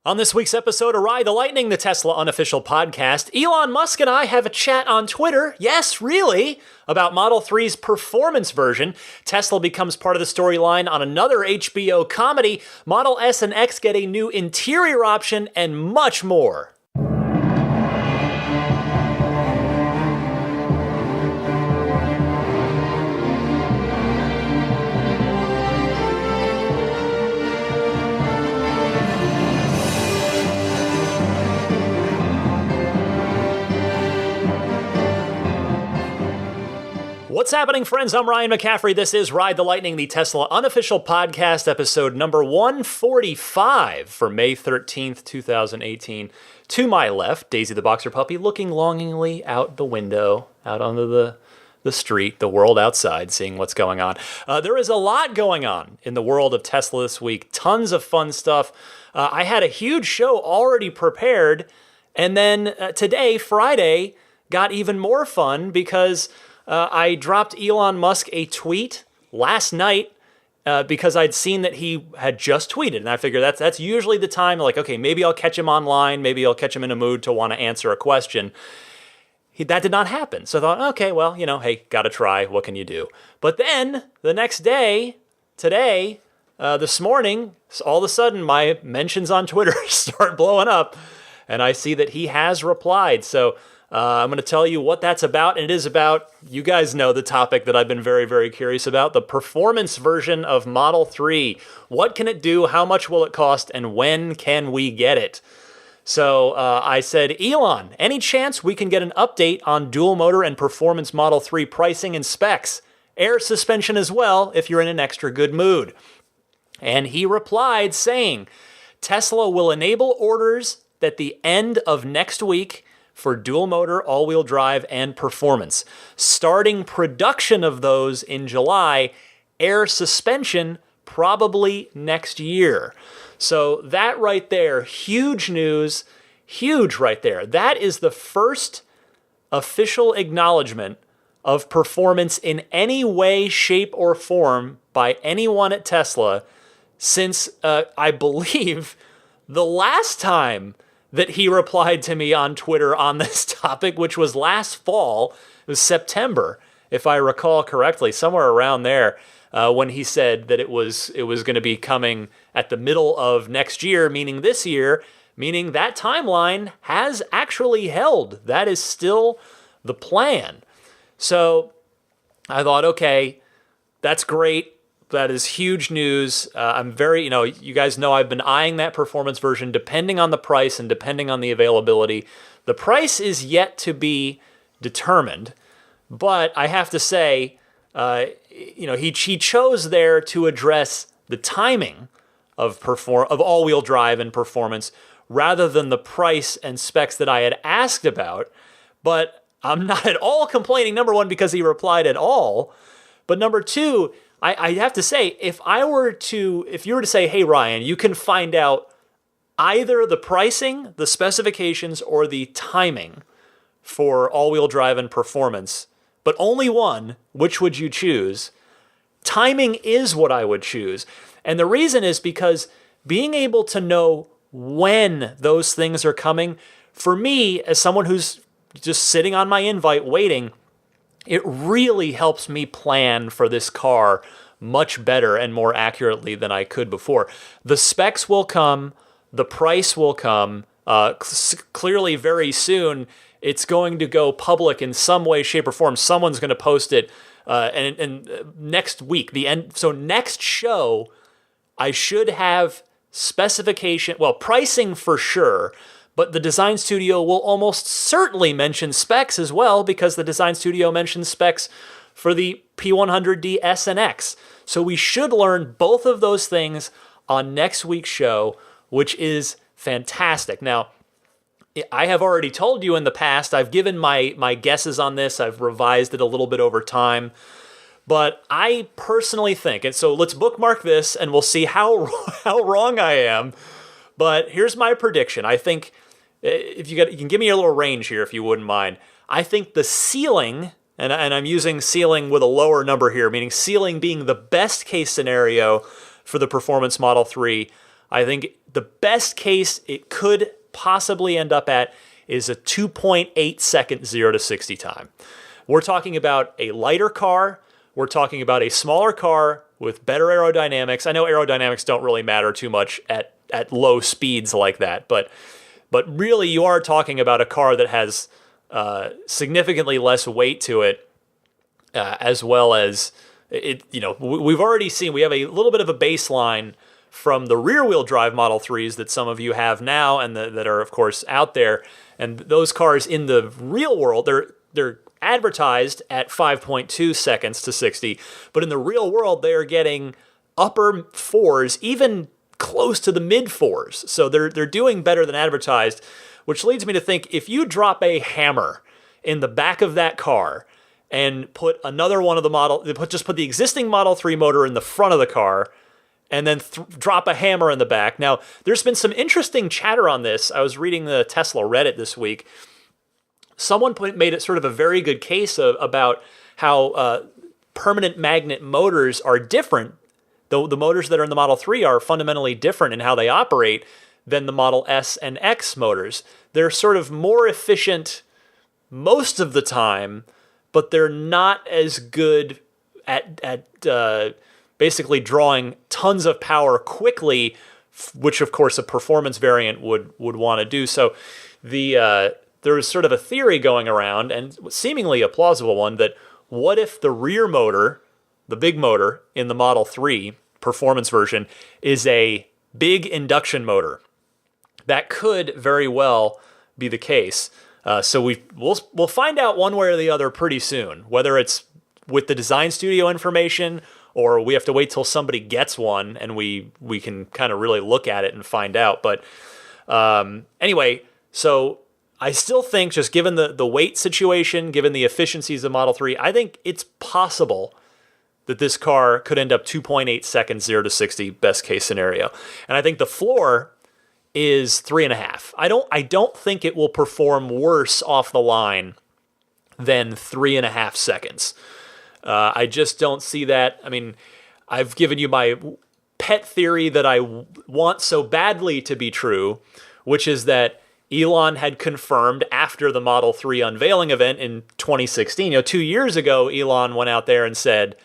On this week's episode of Ride the Lightning, the Tesla unofficial podcast, Elon Musk and I have a chat on Twitter, yes, really, about Model 3's performance version. Tesla becomes part of the storyline on another HBO comedy, Model S and X get a new interior option, and much more. What's happening, friends? I'm Ryan McCaffrey. This is Ride the Lightning, the Tesla unofficial podcast, episode number 145 for May 13th, 2018. To my left, Daisy the Boxer Puppy looking longingly out the window, out onto the street, the world outside, seeing what's going on. There is a lot going on in the world of Tesla this week. Tons of fun stuff. I had a huge show already prepared, and then today, Friday, got even more fun because I dropped Elon Musk a tweet last night because I'd seen that he had just tweeted, and I figured that's usually the time, like, okay, maybe I'll catch him online, maybe I'll catch him in a mood to want to answer a question. That did not happen, so I thought, okay, well, hey, gotta try, what can you do? But then, the next day, today, this morning, all of a sudden, my mentions on Twitter start blowing up, and I see that he has replied, so I'm going to tell you what that's about, and it is about, you guys know the topic that I've been very, very curious about, the performance version of Model 3. What can it do, how much will it cost, and when can we get it? So I said, Elon, any chance we can get an update on dual motor and performance Model 3 pricing and specs? Air suspension as well, if you're in an extra good mood. And he replied saying, Tesla will enable orders at the end of next week for dual motor, all-wheel drive, and performance. Starting production of those in July, air suspension probably next year. So that right there, huge news, huge right there. That is the first official acknowledgement of performance in any way, shape, or form by anyone at Tesla since, I believe, the last time that he replied to me on Twitter on this topic, which was last fall. It was September, if I recall correctly, somewhere around there, when he said that it was going to be coming at the middle of next year, meaning this year, meaning that timeline has actually held. That is still the plan. So I thought, okay, that's great. That is huge news. I'm very, you guys know I've been eyeing that performance version depending on the price and depending on the availability. The price is yet to be determined, but I have to say, he chose there to address the timing of all-wheel drive and performance rather than the price and specs that I had asked about. But I'm not at all complaining, number one, because he replied at all, but number two, I have to say, if you were to say, hey, Ryan, you can find out either the pricing, the specifications, or the timing for all-wheel drive and performance, but only one, which would you choose? Timing is what I would choose. And the reason is because being able to know when those things are coming, for me, as someone who's just sitting on my invite waiting, it really helps me plan for this car much better and more accurately than I could before. The specs will come, the price will come, clearly very soon. It's going to go public in some way, shape, or form. Someone's going to post it, and next week, so next show, I should have pricing for sure, but the design studio will almost certainly mention specs as well because the design studio mentions specs for the P100D S and X. So we should learn both of those things on next week's show, which is fantastic. Now, I have already told you in the past, I've given my guesses on this, I've revised it a little bit over time, but I personally think, and so let's bookmark this and we'll see how wrong I am, but here's my prediction. I think, you can give me a little range here if you wouldn't mind. I think the ceiling, and I'm using ceiling with a lower number here, meaning ceiling being the best case scenario for the Performance Model 3, I think the best case it could possibly end up at is a 2.8 second 0 to 60 time. We're talking about a lighter car. We're talking about a smaller car with better aerodynamics. I know aerodynamics don't really matter too much at low speeds like that, but really you are talking about a car that has significantly less weight to it, as well as it. We've already seen, we have a little bit of a baseline from the rear-wheel drive Model 3s that some of you have now and that are, of course, out there. And those cars in the real world, they're advertised at 5.2 seconds to 60, but in the real world, they are getting upper fours, even close to the mid fours. So they're doing better than advertised, which leads me to think if you drop a hammer in the back of that car and put another one of the just put the existing Model 3 motor in the front of the car, and then drop a hammer in the back. Now, there's been some interesting chatter on this. I was reading the Tesla Reddit this week. Someone made it sort of a very good case about how permanent magnet motors are different. The motors that are in the Model 3 are fundamentally different in how they operate than the Model S and X motors. They're sort of more efficient most of the time, but they're not as good at basically drawing tons of power quickly, which of course a performance variant would want to do. So there was sort of a theory going around, and seemingly a plausible one, that what if the rear motor, the big motor in the Model 3 performance version, is a big induction motor? That could very well be the case. So we'll find out one way or the other pretty soon, whether it's with the design studio information or we have to wait till somebody gets one and we can kind of really look at it and find out. But anyway, so I still think, just given the weight situation, given the efficiencies of Model 3, I think it's possible that this car could end up 2.8 seconds 0 to 60, best case scenario. And I think the floor is 3.5. I don't think it will perform worse off the line than 3.5 seconds. I just don't see that. I mean, I've given you my pet theory that I want so badly to be true, which is that Elon had confirmed after the Model 3 unveiling event in 2016. 2 years ago, Elon went out there and said,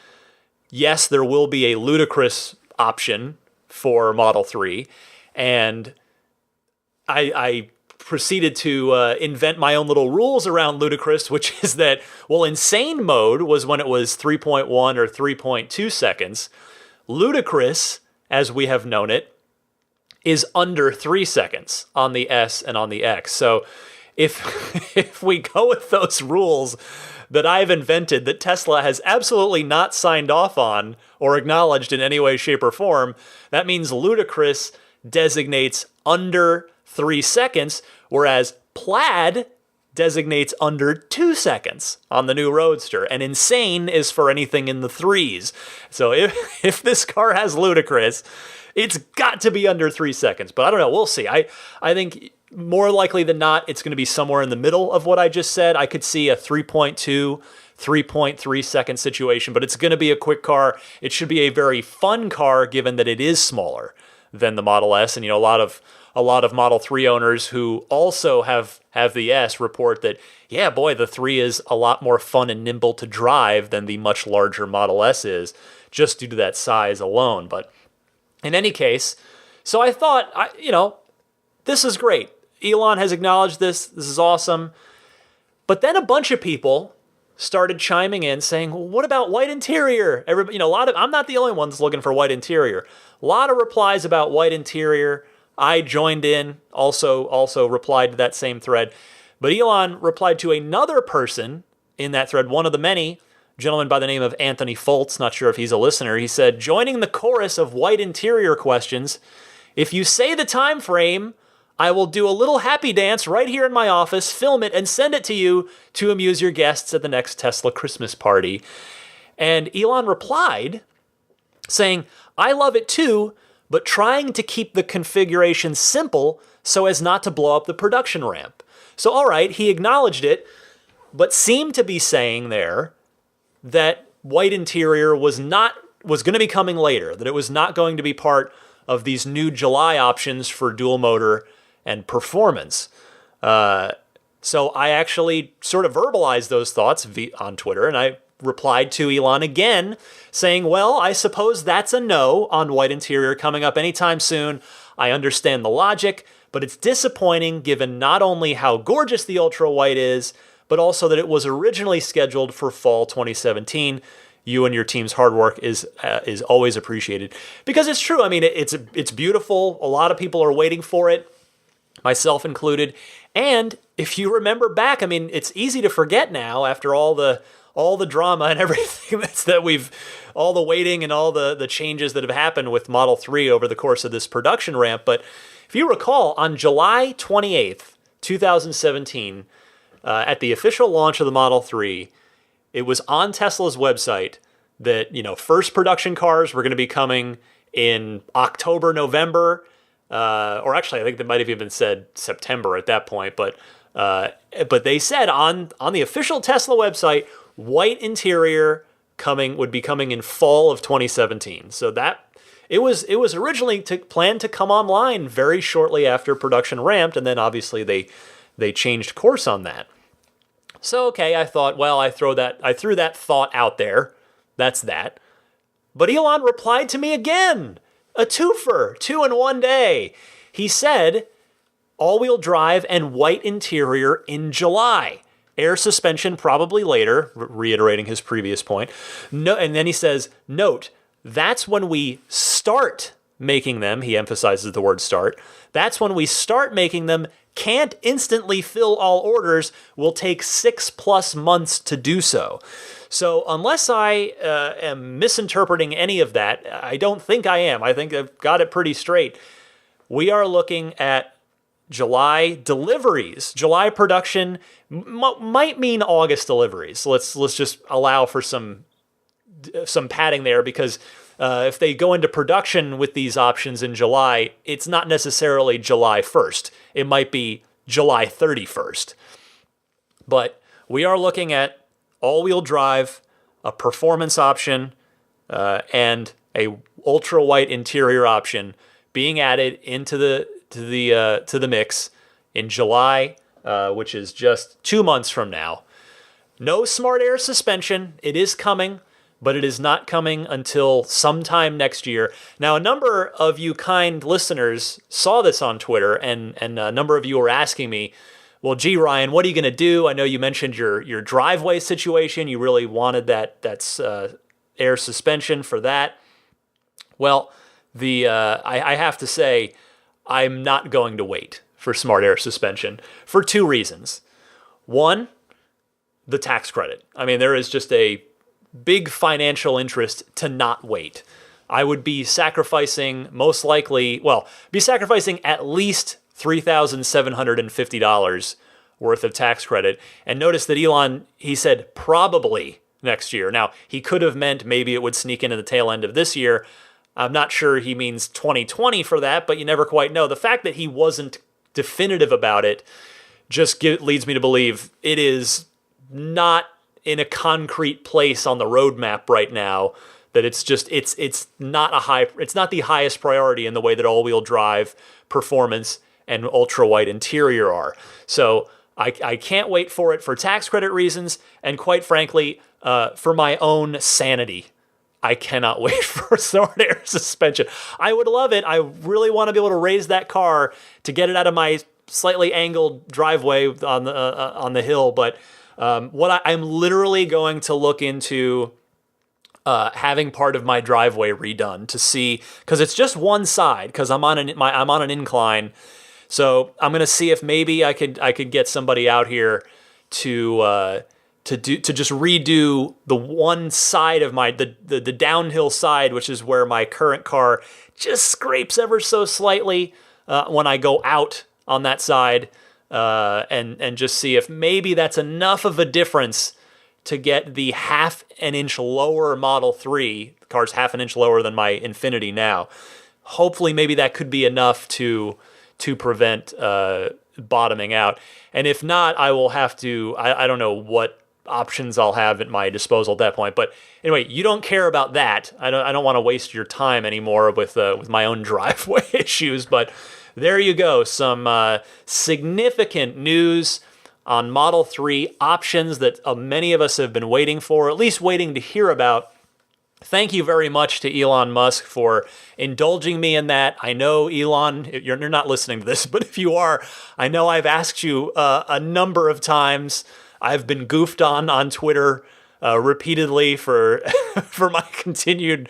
yes, there will be a ludicrous option for Model 3. And I proceeded to invent my own little rules around ludicrous, which is that, well, insane mode was when it was 3.1 or 3.2 seconds. Ludicrous, as we have known it, is under 3 seconds on the S and on the X. So if we go with those rules that I've invented that Tesla has absolutely not signed off on or acknowledged in any way, shape, or form, that means ludicrous designates under 3 seconds, whereas plaid designates under 2 seconds on the new Roadster, and insane is for anything in the threes. So if this car has ludicrous, it's got to be under 3 seconds. But I don't know, we'll see. I think more likely than not, it's going to be somewhere in the middle of what I just said. I could see a 3.2, 3.3 second situation, but it's going to be a quick car. It should be a very fun car, given that it is smaller than the Model S. And a lot of Model 3 owners who also have the S report that, yeah, boy, the 3 is a lot more fun and nimble to drive than the much larger Model S is, just due to that size alone. But in any case, so I thought, this is great. Elon has acknowledged this. This is awesome. But then a bunch of people started chiming in saying, well, what about white interior? Everybody, I'm not the only one that's looking for white interior. A lot of replies about white interior. I joined in, also replied to that same thread. But Elon replied to another person in that thread, one of the many, a gentleman by the name of Anthony Foltz, not sure if he's a listener. He said, joining the chorus of white interior questions, if you say the time frame, I will do a little happy dance right here in my office, film it, and send it to you to amuse your guests at the next Tesla Christmas party. And Elon replied saying, I love it too, but trying to keep the configuration simple so as not to blow up the production ramp. So, all right, he acknowledged it, but seemed to be saying there that white interior was going to be coming later, that it was not going to be part of these new July options for dual motor and performance. So I actually sort of verbalized those thoughts on Twitter, and I replied to Elon again saying, well, I suppose that's a no on white interior coming up anytime soon. I understand the logic, but it's disappointing given not only how gorgeous the ultra white is, but also that it was originally scheduled for fall 2017. You and your team's hard work is always appreciated. Because it's true. I mean, it's beautiful. A lot of people are waiting for it, myself included. And if you remember back, I mean, it's easy to forget now after all the drama and everything all the waiting and all the changes that have happened with Model 3 over the course of this production ramp. But if you recall, on July 28th, 2017, at the official launch of the Model 3, it was on Tesla's website that, first production cars were going to be coming in October, November, or actually I think they might have even said September at that point. But they said on the official Tesla website, white interior would be coming in fall of 2017. So that it was originally planned to come online very shortly after production ramped, and then obviously they changed course on that. So okay, I thought, well, I threw that thought out there. That's that. But Elon replied to me again. A twofer, 2 in 1 day. He said, all-wheel drive and white interior in July. Air suspension probably later, reiterating his previous point. No, and then he says, note, that's when we start making them. He emphasizes the word start. That's when we start making them. Can't instantly fill all orders. Will take 6+ months to do so. So unless I am misinterpreting any of that, I don't think I am. I think I've got it pretty straight. We are looking at July deliveries. July production might mean August deliveries. Let's just allow for some padding there, because if they go into production with these options in July, it's not necessarily July 1st. It might be July 31st. But we are looking at all-wheel drive, a performance option, and a ultra-white interior option being added into the mix in July, which is just 2 months from now. No smart air suspension. It is coming, but it is not coming until sometime next year. Now, a number of you kind listeners saw this on Twitter, and a number of you were asking me, well, gee, Ryan, what are you going to do? I know you mentioned your driveway situation. You really wanted that's air suspension for that. Well, I have to say, I'm not going to wait for smart air suspension for 2 reasons. One, the tax credit. I mean, there is just a big financial interest to not wait. I would be sacrificing at least $3,750 worth of tax credit. And notice that Elon, he said probably next year. Now, he could have meant maybe it would sneak into the tail end of this year. I'm not sure he means 2020 for that, but you never quite know. The fact that he wasn't definitive about it just leads me to believe it is not in a concrete place on the roadmap right now, that it's not the highest priority in the way that all-wheel drive, performance, and ultra-white interior are. So I can't wait for it for tax credit reasons, and quite frankly, for my own sanity. I cannot wait for smart air suspension. I would love it. I really want to be able to raise that car to get it out of my slightly angled driveway on the hill. But I'm literally going to look into having part of my driveway redone to see, because it's just one side, because I'm on an incline. So I'm going to see if maybe I could get somebody out here to just redo the one side of the downhill side, which is where my current car just scrapes ever so slightly when I go out on that side, and just see if maybe that's enough of a difference to get the half an inch lower Model 3. The car's half an inch lower than my Infinity now. Hopefully maybe that could be enough to prevent bottoming out. And if not, I will have to, I don't know what options I'll have at my disposal at that point. But anyway, you don't care about that. I don't want to waste your time anymore with my own driveway issues. But there you go, some significant news on Model 3 options that many of us have been waiting for, at least waiting to hear about. Thank you very much to Elon Musk for indulging me in that. I know, Elon, you're not listening to this, but if you are, I know I've asked you a number of times. I've been goofed on Twitter repeatedly for for my continued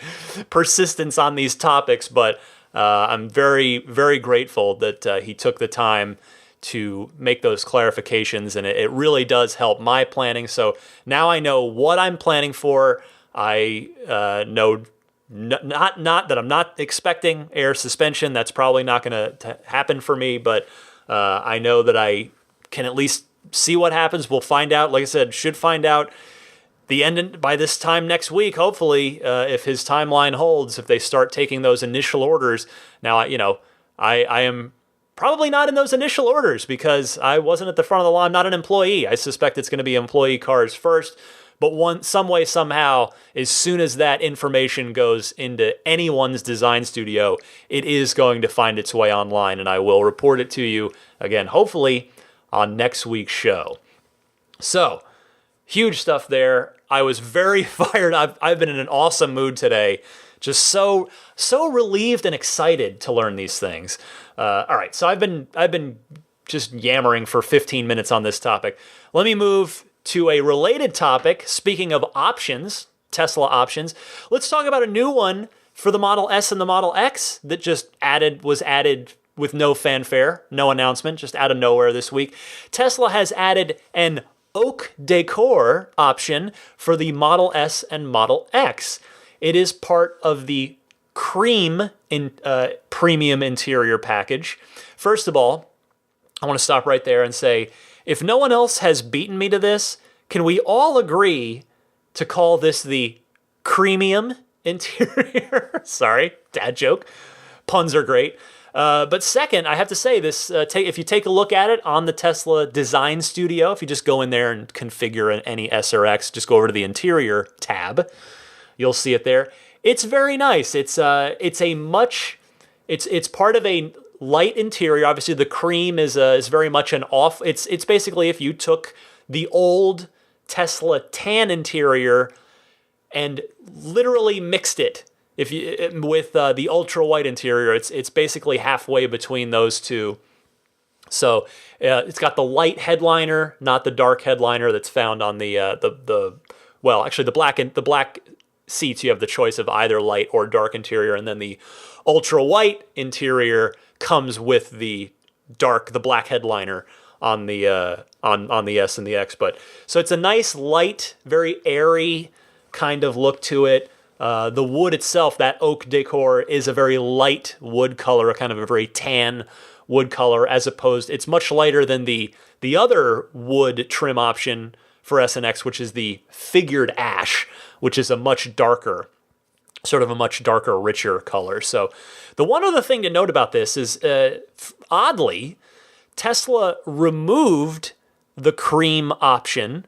persistence on these topics, but I'm very, very grateful that he took the time to make those clarifications, and it really does help my planning. So now I know what I'm planning for. I know not that I'm not expecting air suspension. That's probably not going to happen for me, but I know that I can at least see what happens. We'll find out. Like I said, should find out the end by this time next week, hopefully, if his timeline holds, if they start taking those initial orders. Now, I am probably not in those initial orders because I wasn't at the front of the line. I'm not an employee. I suspect it's going to be employee cars first. But some way, somehow, as soon as that information goes into anyone's design studio, it is going to find its way online, and I will report it to you, again, hopefully, on next week's show. So, huge stuff there. I was very fired. I've been in an awesome mood today. Just so relieved and excited to learn these things. All right, so I've been just yammering for 15 minutes on this topic. Let me move to a related topic. Speaking of options, Tesla options, let's talk about a new one for the Model S and the Model X that was added with no fanfare, no announcement, just out of nowhere this week. Tesla has added an oak decor option for the Model S and Model X. It is part of the cream premium interior package. First of all, I want to stop right there and say, if no one else has beaten me to this, can we all agree to call this the creamium interior? Sorry, dad joke. Puns are great. But second, I have to say this, if you take a look at it on the Tesla Design Studio, if you just go in there and configure any S or X, just go over to the Interior tab, you'll see it there. It's very nice. It's part of a light interior. Obviously, the cream is very much an off. It's basically if you took the old Tesla tan interior and literally mixed it with the ultra white interior. It's basically halfway between those two. So it's got the light headliner, not the dark headliner that's found on the black seats. You have the choice of either light or dark interior, and then the ultra white interior comes with the black headliner on the S and the X. But so it's a nice light, very airy kind of look to it. The wood itself, that oak decor, is a very light wood color, kind of a very tan wood color, as opposed, it's much lighter than the other wood trim option for S and X, which is the figured ash, which is a much darker, richer color. So the one other thing to note about this is, oddly, Tesla removed the cream option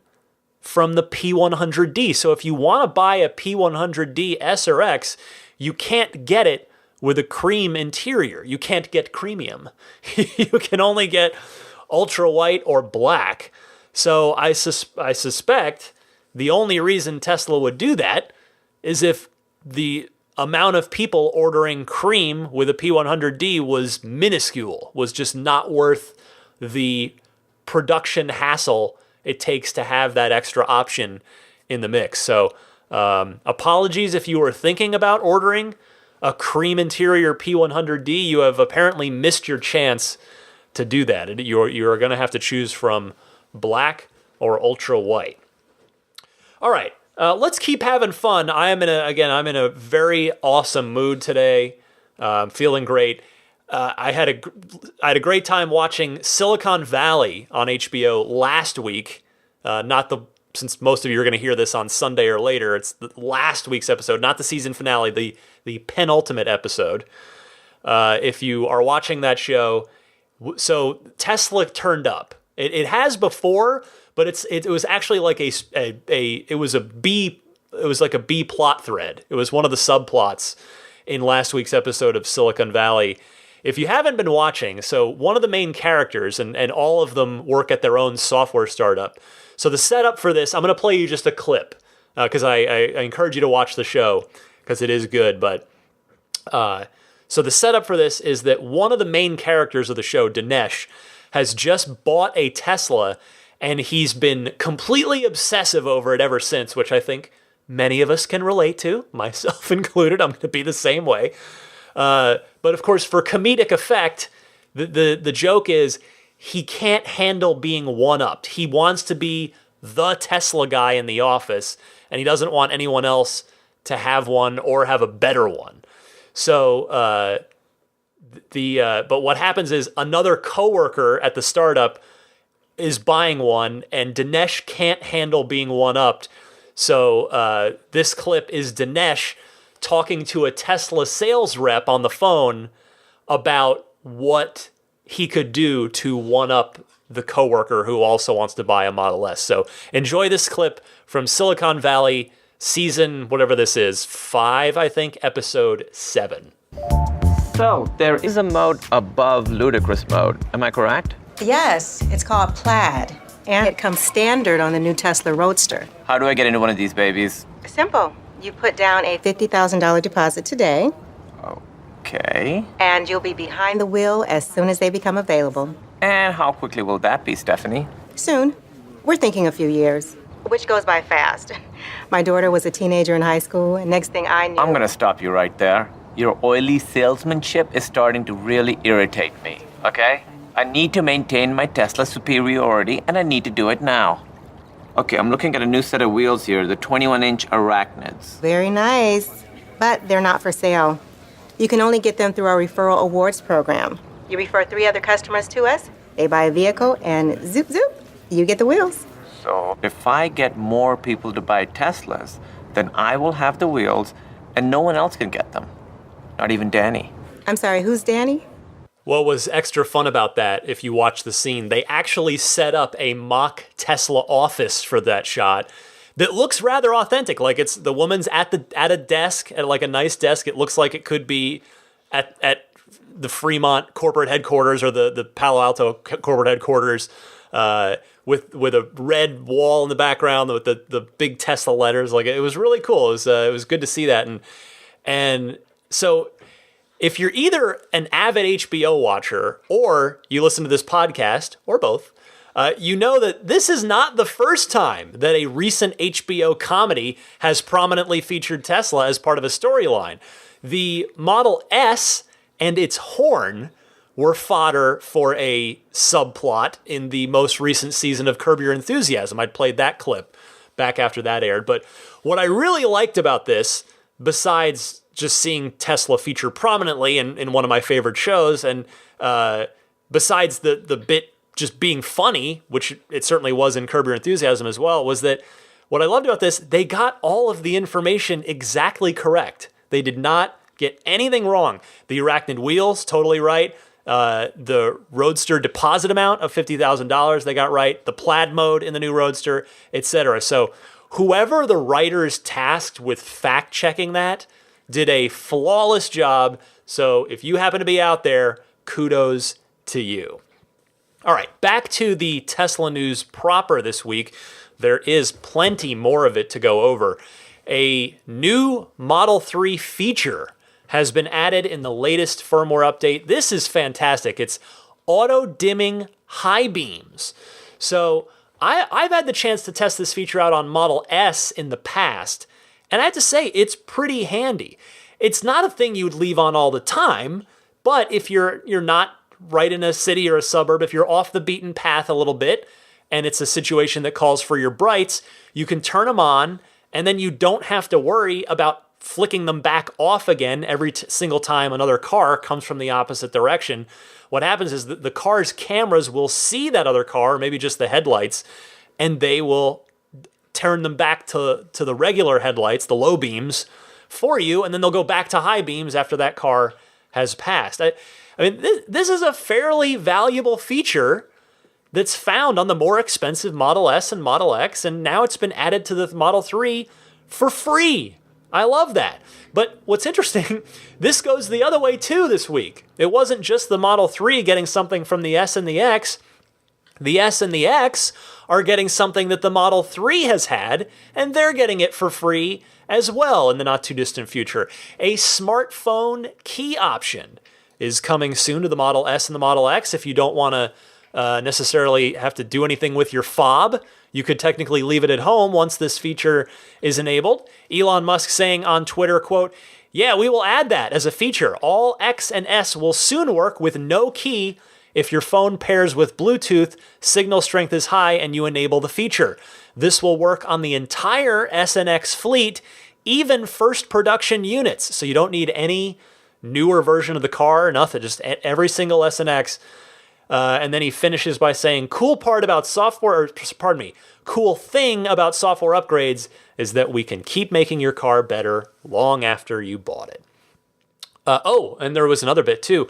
from the P100D. So if you want to buy a P100D S or X, you can't get it with a cream interior. You can't get creamium. You can only get ultra white or black. So I suspect the only reason Tesla would do that is if the amount of people ordering cream with a P100D was minuscule, was just not worth the production hassle it takes to have that extra option in the mix. So apologies if you were thinking about ordering a cream interior P100D. You have apparently missed your chance to do that. You're going to have to choose from black or ultra white. All right, let's keep having fun. I'm in a very awesome mood today. I'm feeling great. I had a great time watching Silicon Valley on HBO last week. Since most of you are going to hear this on Sunday or later, it's the last week's episode, not the season finale, the penultimate episode. If you are watching that show, so Tesla turned up It has before, but it was actually like it was like a B plot thread. It was one of the subplots in last week's episode of Silicon Valley. If you haven't been watching, so one of the main characters, and all of them work at their own software startup. So the setup for this, I'm going to play you just a clip, because I encourage you to watch the show, because it is good. But so the setup for this is that one of the main characters of the show, Dinesh, has just bought a Tesla, and he's been completely obsessive over it ever since, which I think many of us can relate to, myself included. I'm going to be the same way. But of course, for comedic effect, the joke is he can't handle being one-upped. He wants to be the Tesla guy in the office, and he doesn't want anyone else to have one or have a better one. So, but what happens is another coworker at the startup is buying one, and Dinesh can't handle being one-upped. So this clip is Dinesh talking to a Tesla sales rep on the phone about what he could do to one-up the coworker who also wants to buy a Model S. So enjoy this clip from Silicon Valley, season, whatever this is, 5, I think, episode 7. So there is a mode above ludicrous mode, am I correct? Yes, it's called Plaid, and it comes standard on the new Tesla Roadster. How do I get into one of these babies? Simple. You put down a $50,000 deposit today, Okay. and you'll be behind the wheel as soon as they become available. And how quickly will that be, Stephanie? Soon. We're thinking a few years, which goes by fast. My daughter was a teenager in high school, and next thing I knew... I'm gonna stop you right there. Your oily salesmanship is starting to really irritate me, okay? I need to maintain my Tesla superiority, and I need to do it now. Okay, I'm looking at a new set of wheels here, the 21-inch Arachnids. Very nice, but they're not for sale. You can only get them through our referral awards program. You refer 3 other customers to us, they buy a vehicle, and zoop, zoop, you get the wheels. So if I get more people to buy Teslas, then I will have the wheels, and no one else can get them. Not even Danny. I'm sorry, who's Danny? What was extra fun about that, if you watch the scene, they actually set up a mock Tesla office for that shot that looks rather authentic. Like it's the woman's at a desk, at like a nice desk. It looks like it could be at the Fremont corporate headquarters or the Palo Alto corporate headquarters, with a red wall in the background with the big Tesla letters. Like it was really cool. It was good to see that. And so if you're either an avid HBO watcher or you listen to this podcast, or both, you know that this is not the first time that a recent HBO comedy has prominently featured Tesla as part of a storyline. The Model S and its horn were fodder for a subplot in the most recent season of Curb Your Enthusiasm. I'd played that clip back after that aired. But what I really liked about this, besides just seeing Tesla feature prominently in one of my favorite shows, and besides the bit just being funny, which it certainly was in Curb Your Enthusiasm as well, was that what I loved about this, they got all of the information exactly correct. They did not get anything wrong. The Arachnid wheels, totally right. The Roadster deposit amount of $50,000, they got right. The Plaid mode in the new Roadster, etc. So whoever the writers tasked with fact-checking that did a flawless job. So if you happen to be out there, kudos to you. All right, back to the Tesla news proper this week. There is plenty more of it to go over. A new Model 3 feature has been added in the latest firmware update. This is fantastic. It's auto-dimming high beams. So I've had the chance to test this feature out on Model S in the past, and I have to say, it's pretty handy. It's not a thing you would leave on all the time, but if you're not right in a city or a suburb, if you're off the beaten path a little bit, and it's a situation that calls for your brights, you can turn them on, and then you don't have to worry about flicking them back off again every single time another car comes from the opposite direction. What happens is that the car's cameras will see that other car, or maybe just the headlights, and they will turn them back to the regular headlights, the low beams, for you, and then they'll go back to high beams after that car has passed. I mean, this is a fairly valuable feature that's found on the more expensive Model S and Model X, and now it's been added to the Model 3 for free. I love that. But what's interesting, this goes the other way too this week. It wasn't just the Model 3 getting something from the S and the X. The S and the X are getting something that the Model 3 has had, and they're getting it for free as well in the not too distant future. A smartphone key option is coming soon to the Model S and the Model X. If you don't want to necessarily have to do anything with your fob, you could technically leave it at home once this feature is enabled. Elon Musk saying on Twitter, quote, "Yeah, we will add that as a feature. All X and S will soon work with no key if your phone pairs with Bluetooth, signal strength is high, and you enable the feature. This will work on the entire S and X fleet, even first production units. So you don't need any newer version of the car, nothing, just every single S and X." And then he finishes by saying, cool thing about software upgrades is that we can keep making your car better long after you bought it. And there was another bit too.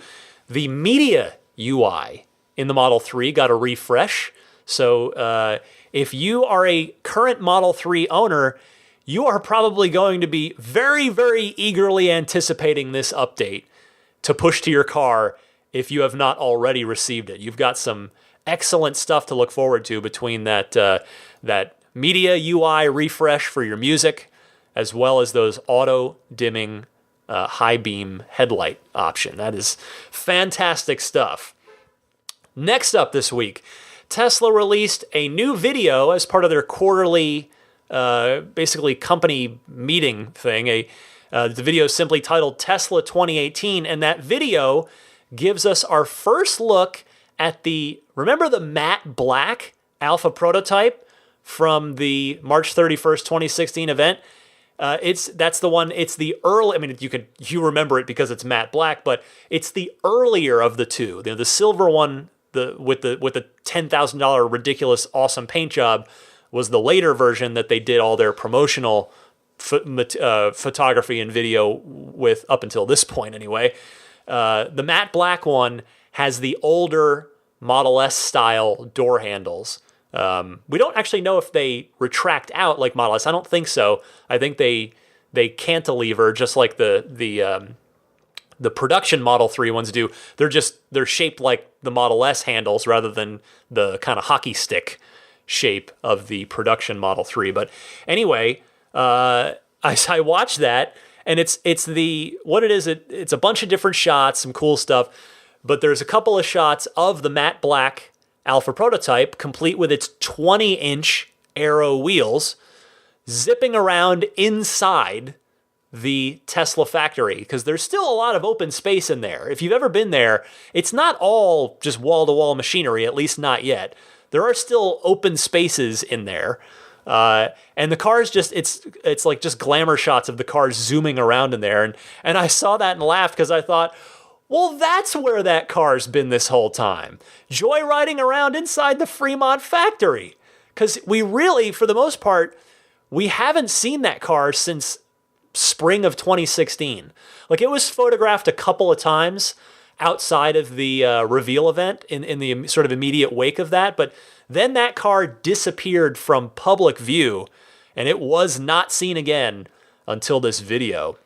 The media UI in the Model 3 got a refresh. So if you are a current Model 3 owner, you are probably going to be very, very eagerly anticipating this update to push to your car if you have not already received it. You've got some excellent stuff to look forward to between that media UI refresh for your music, as well as those auto-dimming high beam headlight option. That is fantastic stuff. Next up this week, Tesla released a new video as part of their quarterly, basically company meeting thing. The video is simply titled Tesla 2018, and that video gives us our first look at remember the matte black Alfa prototype from the March 31st, 2016 event? That's the one, it's the early, I mean, you remember it because it's matte black, but it's the earlier of the two. The silver one, with the $10,000 ridiculous awesome paint job, was the later version that they did all their promotional photography and video with up until this point anyway. The matte black one has the older Model S style door handles. We don't actually know if they retract out like Model S. I don't think so. I think they cantilever just like the production Model 3 ones do. They're shaped like the Model S handles rather than the kind of hockey stick shape of the production Model 3. But anyway, I watched that. And it's a bunch of different shots, some cool stuff, but there's a couple of shots of the matte black Alfa prototype, complete with its 20-inch aero wheels, zipping around inside the Tesla factory, because there's still a lot of open space in there. If you've ever been there, it's not all just wall-to-wall machinery, at least not yet. There are still open spaces in there. And the cars it's like just glamour shots of the cars zooming around in there. And I saw that and laughed because I thought, well, that's where that car's been this whole time. Joyriding around inside the Fremont factory. Because we really, for the most part, we haven't seen that car since spring of 2016. Like, it was photographed a couple of times outside of the reveal event in the sort of immediate wake of that. But then that car disappeared from public view, and it was not seen again until this video.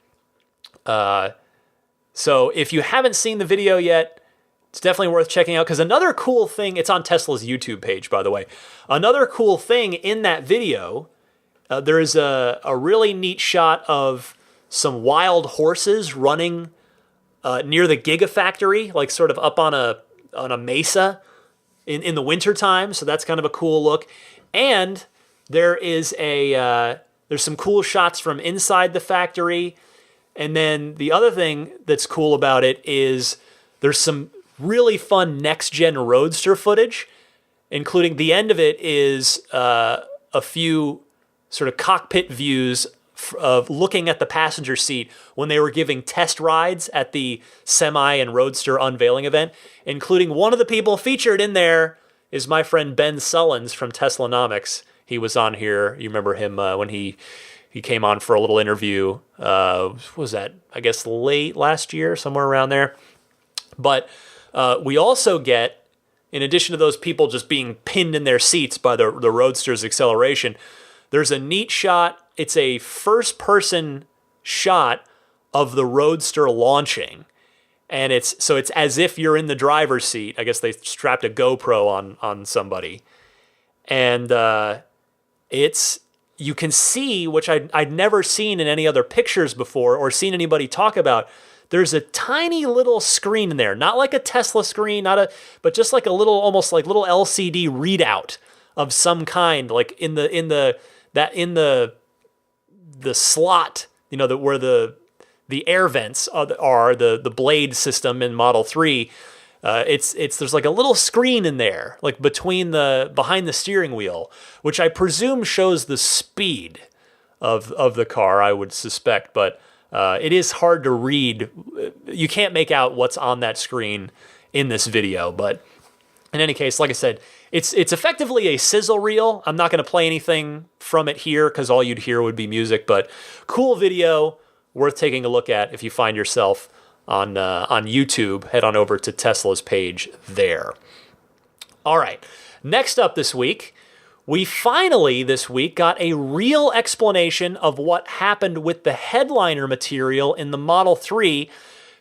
So if you haven't seen the video yet, it's definitely worth checking out, because another cool thing, it's on Tesla's YouTube page, by the way. Another cool thing in that video, there is a really neat shot of some wild horses running near the Gigafactory, like sort of up on a mesa in the wintertime. So that's kind of a cool look. And there's some cool shots from inside the factory. And then the other thing that's cool about it is there's some really fun next-gen Roadster footage, including the end of it is a few sort of cockpit views of looking at the passenger seat when they were giving test rides at the Semi and Roadster unveiling event, including one of the people featured in there is my friend Ben Sullins from Teslanomics. He was on here. You remember him when he came on for a little interview. What was that? I guess late last year, somewhere around there. But we also get, in addition to those people just being pinned in their seats by the Roadster's acceleration, there's a neat shot. It's a first-person shot of the Roadster launching. And it's as if you're in the driver's seat. I guess they strapped a GoPro on somebody. And you can see, which I'd never seen in any other pictures before or seen anybody talk about, there's a tiny little screen in there, not like a Tesla screen, but just like a little, almost like little LCD readout of some kind, like in the slot, where the air vents are, the blade system in Model 3. There's like a little screen in there, like behind the steering wheel, which I presume shows the speed of the car, I would suspect, but it is hard to read. You can't make out what's on that screen in this video, but in any case, like I said, it's effectively a sizzle reel. I'm not going to play anything from it here because all you'd hear would be music, but cool video, worth taking a look at if you find yourself on YouTube. Head on over to Tesla's page there. All right, next up this week, we finally this week got a real explanation of what happened with the headliner material in the Model 3,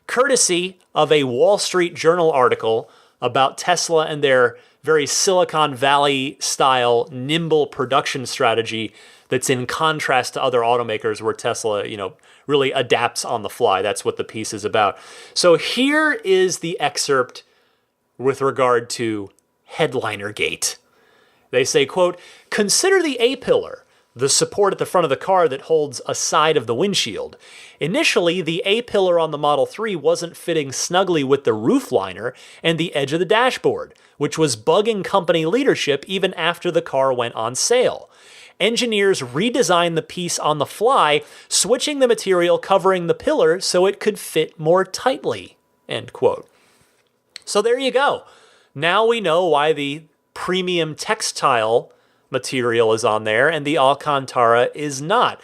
courtesy of a Wall Street Journal article about Tesla and their very Silicon Valley style nimble production strategy that's in contrast to other automakers where Tesla, really adapts on the fly. That's what the piece is about. So here is the excerpt with regard to Headliner Gate. They say, quote, "Consider the A-pillar, the support at the front of the car that holds a side of the windshield. Initially, the A-pillar on the Model 3 wasn't fitting snugly with the roof liner and the edge of the dashboard, which was bugging company leadership even after the car went on sale. Engineers redesigned the piece on the fly, switching the material covering the pillar so it could fit more tightly," end quote. So there you go. Now we know why the premium textile material is on there and the Alcantara is not.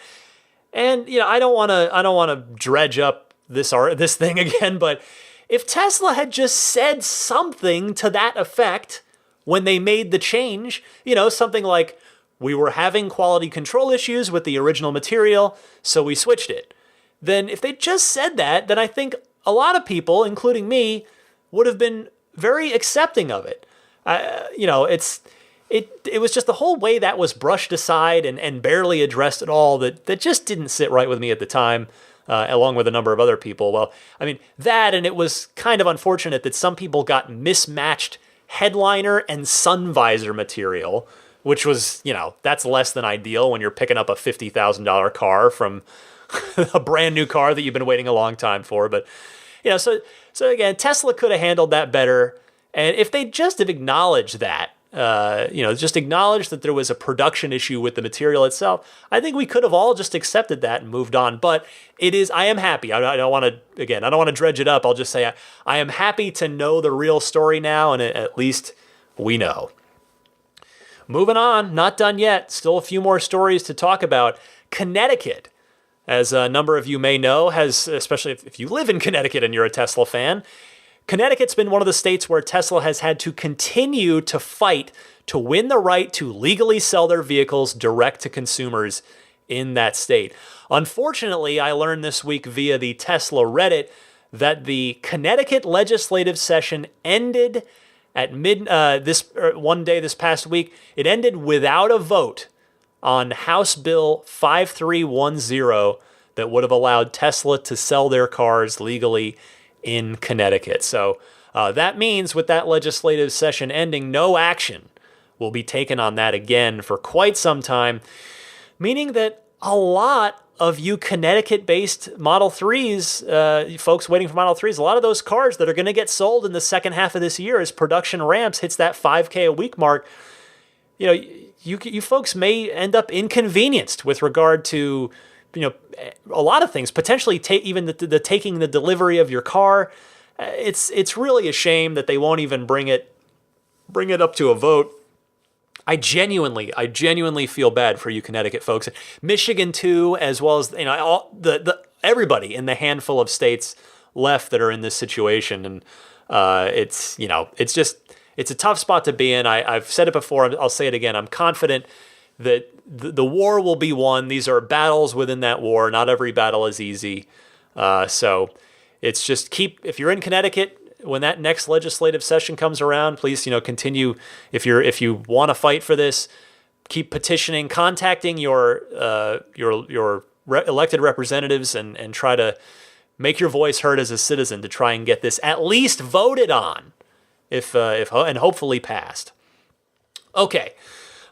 And I don't want to dredge up this thing again, but if Tesla had just said something to that effect when they made the change, something like, "We were having quality control issues with the original material, so we switched it." Then if they just said that, then I think a lot of people, including me, would have been very accepting of it. It was just the whole way that was brushed aside and barely addressed at all that just didn't sit right with me at the time, along with a number of other people. Well, I mean, that, and it was kind of unfortunate that some people got mismatched headliner and sun visor material, which was, that's less than ideal when you're picking up a $50,000 car from a brand new car that you've been waiting a long time for. But, so again, Tesla could have handled that better. And if they just have acknowledged that, just acknowledged that there was a production issue with the material itself, I think we could have all just accepted that and moved on. But I am happy. I don't want to dredge it up. I'll just say I am happy to know the real story now, and at least we know. Moving on, not done yet. Still a few more stories to talk about. Connecticut, as a number of you may know, has, especially if you live in Connecticut and you're a Tesla fan, Connecticut's been one of the states where Tesla has had to continue to fight to win the right to legally sell their vehicles direct to consumers in that state. Unfortunately, I learned this week via the Tesla Reddit that the Connecticut legislative session ended at one day this past week. It ended without a vote on House Bill 5310 that would have allowed Tesla to sell their cars legally in Connecticut. So that means with that legislative session ending, no action will be taken on that again for quite some time, meaning that a lot of you Connecticut-based Model 3s, folks waiting for Model 3s, a lot of those cars that are going to get sold in the second half of this year as production ramps, hits that 5K a week mark, you folks may end up inconvenienced with regard to a lot of things, potentially even the taking the delivery of your car. It's really a shame that they won't even bring it up to a vote. I genuinely feel bad for you Connecticut folks. Michigan too, as well as everybody in the handful of states left that are in this situation, and it's it's a tough spot to be in. I've said it before. I'll say it again. I'm confident that the war will be won. These are battles within that war. Not every battle is easy. So it's just if you're in Connecticut, when that next legislative session comes around, please, continue. If you want to fight for this, keep petitioning, contacting your elected representatives, and try to make your voice heard as a citizen to try and get this at least voted on, and hopefully passed. Okay,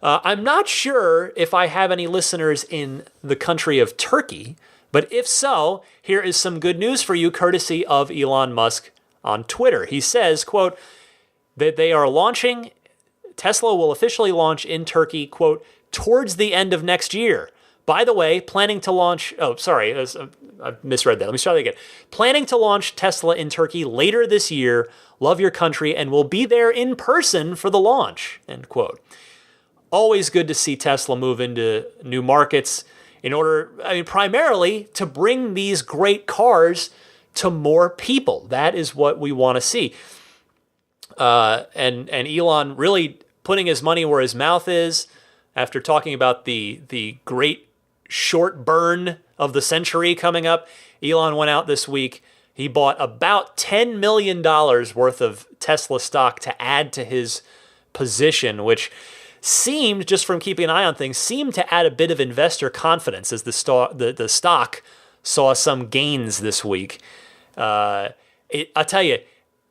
I'm not sure if I have any listeners in the country of Turkey, but if so, here is some good news for you, courtesy of Elon Musk on Twitter. He says, quote, that Tesla will officially launch in Turkey, quote, towards the end of next year. By the way, planning to launch, I misread that. Let me start that again. Planning to launch Tesla in Turkey later this year. Love your country and will be there in person for the launch, end quote. Always good to see Tesla move into new markets primarily to bring these great cars to more people. That is what we want to see. And Elon really putting his money where his mouth is after talking about the great short burn of the century coming up. Elon went out this week. He bought about $10 million worth of Tesla stock to add to his position, which seemed, just from keeping an eye on things, seemed to add a bit of investor confidence as the stock saw some gains this week. I'll tell you,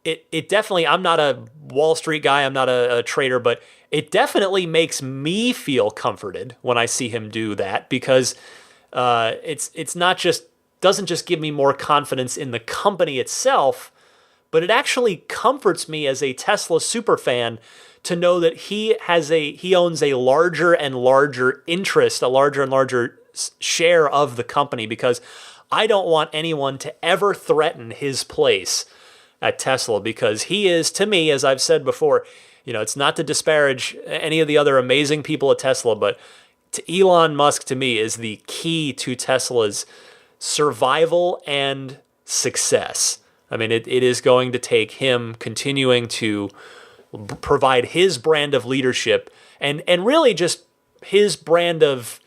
it definitely, I'm not a Wall Street guy, I'm not a trader, but it definitely makes me feel comforted when I see him do that, because it's not just, doesn't just give me more confidence in the company itself, but it actually comforts me as a Tesla superfan to know that he owns a larger and larger interest, a larger and larger share of the company, because I don't want anyone to ever threaten his place at Tesla, because he is, to me, as I've said before, it's not to disparage any of the other amazing people at Tesla, but Elon Musk, to me, is the key to Tesla's survival and success. I mean, it is going to take him continuing to provide his brand of leadership and really just his brand of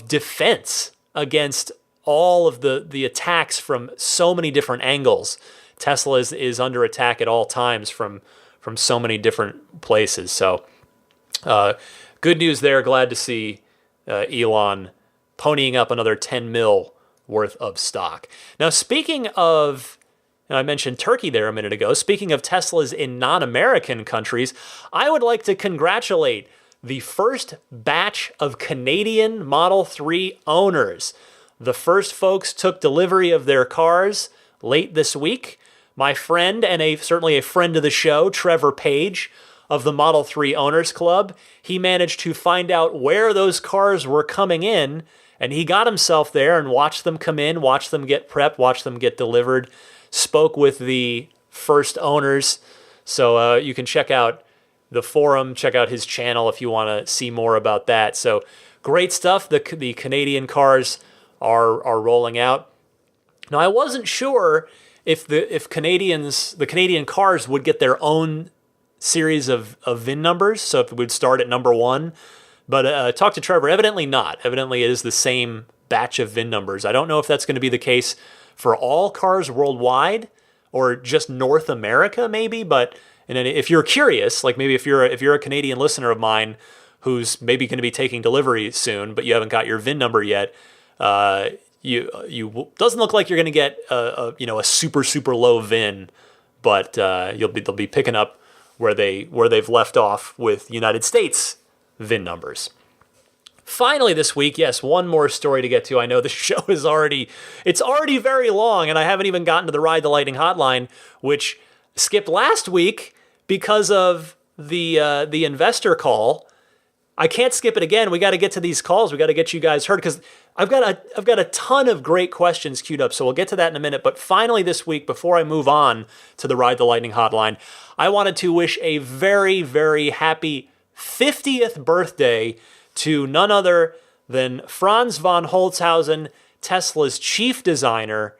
defense against all of the attacks from so many different angles. Tesla is under attack at all times from so many different places. So good news there. Glad to see Elon ponying up another 10 mil worth of stock. Now, speaking of, I mentioned Turkey there a minute ago. Speaking of Teslas in non-American countries, I would like to congratulate the first batch of Canadian Model 3 owners. The first folks took delivery of their cars late this week. My friend, and certainly a friend of the show, Trevor Page of the Model 3 Owners Club, he managed to find out where those cars were coming in, and he got himself there and watched them come in, watched them get prepped, watched them get delivered, spoke with the first owners. So you can check out the forum, check out his channel if you want to see more about that. So great stuff. The Canadian cars are rolling out. Now, I wasn't sure if the Canadian cars would get their own series of VIN numbers, so if it would start at number 1. But talk to Trevor, evidently not. Evidently it is the same batch of VIN numbers. I don't know if that's going to be the case for all cars worldwide or just North America maybe, but if you're curious, like maybe if you're a Canadian listener of mine who's maybe going to be taking delivery soon, but you haven't got your VIN number yet, you doesn't look like you're going to get a super low VIN, but they'll be picking up where they've left off with United States VIN numbers. Finally this week, yes, one more story to get to. I know the show is already very long, and I haven't even gotten to the Ride the Lightning hotline, which skipped last week because of the investor call. I can't skip it again. We got to get to these calls. We got to get you guys heard, because I've got a ton of great questions queued up. So we'll get to that in a minute. But finally this week, before I move on to the Ride the Lightning hotline, I wanted to wish a very, very happy 50th birthday to none other than Franz von Holzhausen, Tesla's chief designer.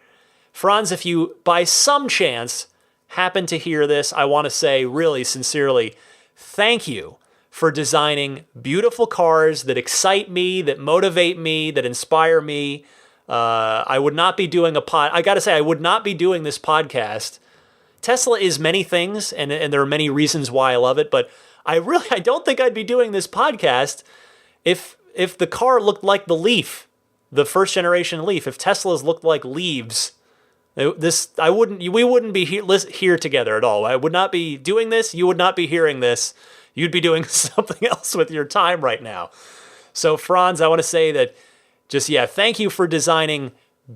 Franz, if you by some chance happen to hear this, I want to say really sincerely, thank you for designing beautiful cars that excite me, that motivate me, that inspire me. I would not be doing I gotta say, I would not be doing this podcast. Tesla is many things, and there are many reasons why I love it, but I don't think I'd be doing this podcast if the car looked like the Leaf, the first generation Leaf. If Teslas looked like leaves, we wouldn't be here together at all. I would not be doing this. You would not be hearing this. You'd be doing something else with your time right now. So Franz, I want to say that thank you for designing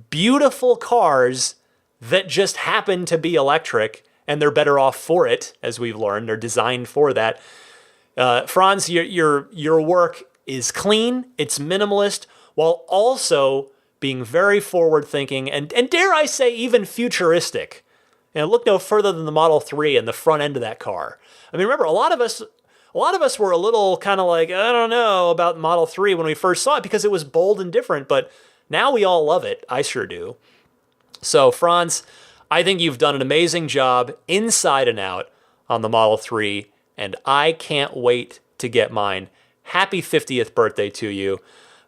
beautiful cars that just happen to be electric, and they're better off for it, as we've learned. They're designed for that. Franz, your work is clean, it's minimalist, while also being very forward-thinking and dare I say even futuristic. And look no further than the Model 3 and the front end of that car. I mean, remember, a lot of us were a little kind of like, I don't know about Model 3 when we first saw it because it was bold and different, but now we all love it. I sure do. So, Franz, I think you've done an amazing job inside and out on the Model 3, and I can't wait to get mine. Happy 50th birthday to you.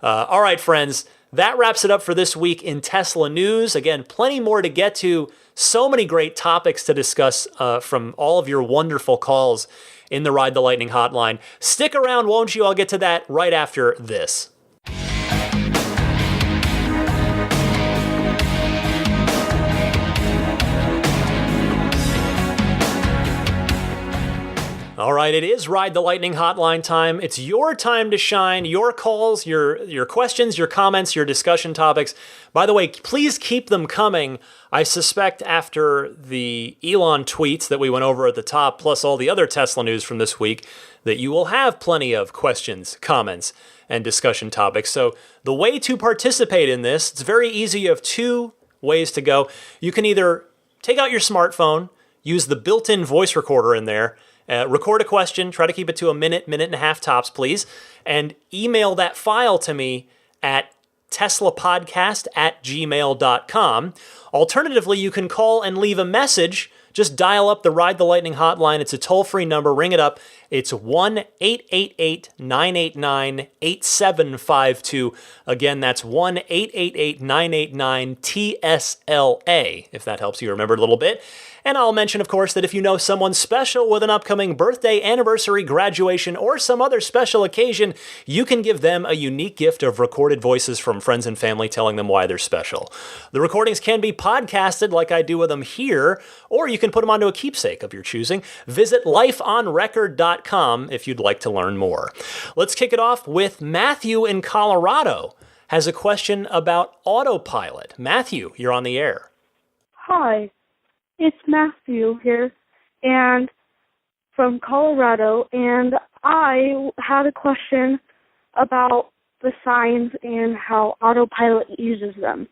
All right, friends, that wraps it up for this week in Tesla news. Again, plenty more to get to. So many great topics to discuss from all of your wonderful calls in the Ride the Lightning hotline. Stick around, won't you? I'll get to that right after this. All right, it is Ride the Lightning hotline time. It's your time to shine. Your calls, your questions, your comments, your discussion topics. By the way, please keep them coming. I suspect after the Elon tweets that we went over at the top, plus all the other Tesla news from this week, that you will have plenty of questions, comments, and discussion topics. So the way to participate in this, it's very easy. You have two ways to go. You can either take out your smartphone, use the built-in voice recorder in there, record a question, try to keep it to a minute and a half tops, please, and email that file to me at teslapodcast@gmail.com. Alternatively, you can call and leave a message. Just dial up the Ride the Lightning hotline. It's a toll-free number. Ring it up. It's 1-888-989-8752. Again, that's 1-888-989-TSLA, if that helps you remember a little bit. And I'll mention, of course, that if you know someone special with an upcoming birthday, anniversary, graduation, or some other special occasion, you can give them a unique gift of recorded voices from friends and family telling them why they're special. The recordings can be podcasted like I do with them here, or you can put them onto a keepsake of your choosing. Visit lifeonrecord.com if you'd like to learn more. Let's kick it off with Matthew in Colorado. Has a question about Autopilot. Matthew, you're on the air. Hi. It's Matthew here, and from Colorado, and I had a question about the signs and how Autopilot uses them.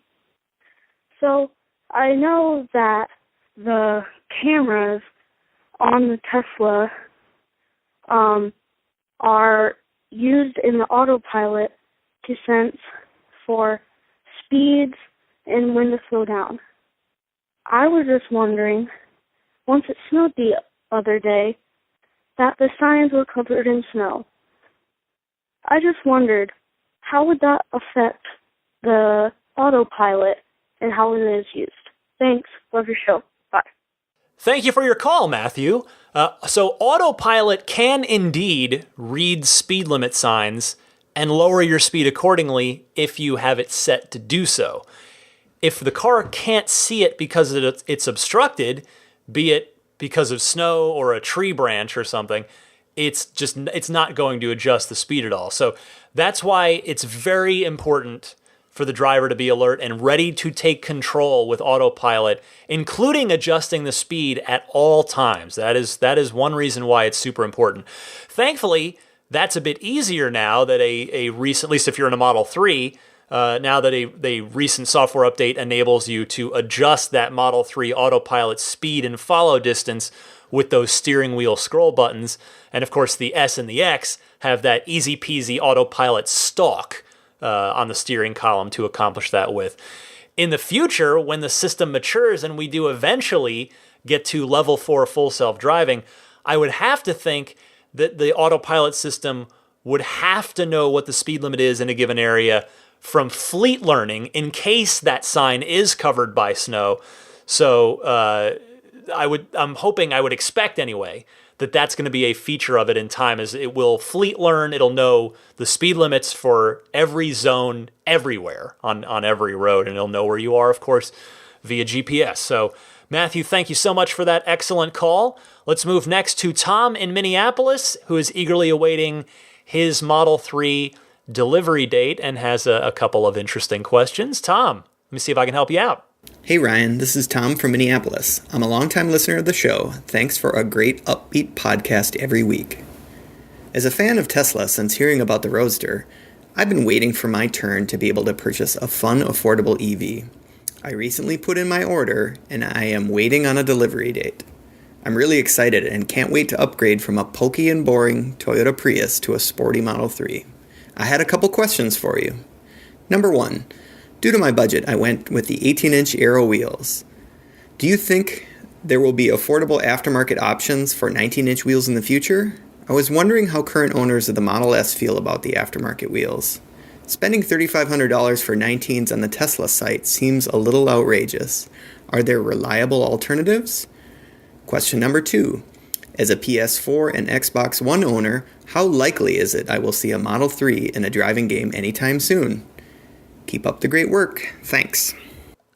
So I know that the cameras on the Tesla are used in the Autopilot to sense for speeds and when to slow down. I was just wondering, once it snowed the other day, that the signs were covered in snow. I just wondered, how would that affect the Autopilot and how it is used? Thanks. Love your show. Bye. Thank you for your call, Matthew. So Autopilot can indeed read speed limit signs and lower your speed accordingly if you have it set to do so. If the car can't see it because it's obstructed, be it because of snow or a tree branch or something, it's not going to adjust the speed at all. So that's why it's very important for the driver to be alert and ready to take control with Autopilot, including adjusting the speed at all times. That is one reason why it's super important. Thankfully, that's a bit easier now that at least if you're in a Model 3, now that a recent software update enables you to adjust that Model 3 Autopilot speed and follow distance with those steering wheel scroll buttons. And of course, the S and the X have that easy peasy Autopilot stalk on the steering column to accomplish that with. In the future, when the system matures and we do eventually get to level 4 full self-driving, I would have to think that the autopilot system would have to know what the speed limit is in a given area from fleet learning in case that sign is covered by snow. So I'm hoping, I would expect anyway, that that's going to be a feature of it in time, as it will fleet learn. It'll know the speed limits for every zone everywhere on every road, and it'll know where you are, of course, via GPS. So Matthew, thank you so much for that excellent call. Let's move next to Tom in Minneapolis, who is eagerly awaiting his Model 3 delivery date and has a couple of interesting questions. Tom, let me see if I can help you out. Hey Ryan, this is Tom from Minneapolis. I'm a longtime listener of the show. Thanks for a great upbeat podcast every week. As a fan of Tesla since hearing about the Roadster, I've been waiting for my turn to be able to purchase a fun, affordable EV. I recently put in my order, and I am waiting on a delivery date. I'm really excited and can't wait to upgrade from a pokey and boring Toyota Prius to a sporty Model 3. I had a couple questions for you. Number 1. Due to my budget, I went with the 18-inch Aero wheels. Do you think there will be affordable aftermarket options for 19-inch wheels in the future? I was wondering how current owners of the Model S feel about the aftermarket wheels. Spending $3,500 for 19s on the Tesla site seems a little outrageous. Are there reliable alternatives? Question number 2. As a PS4 and Xbox One owner, how likely is it I will see a Model 3 in a driving game anytime soon? Keep up the great work. Thanks.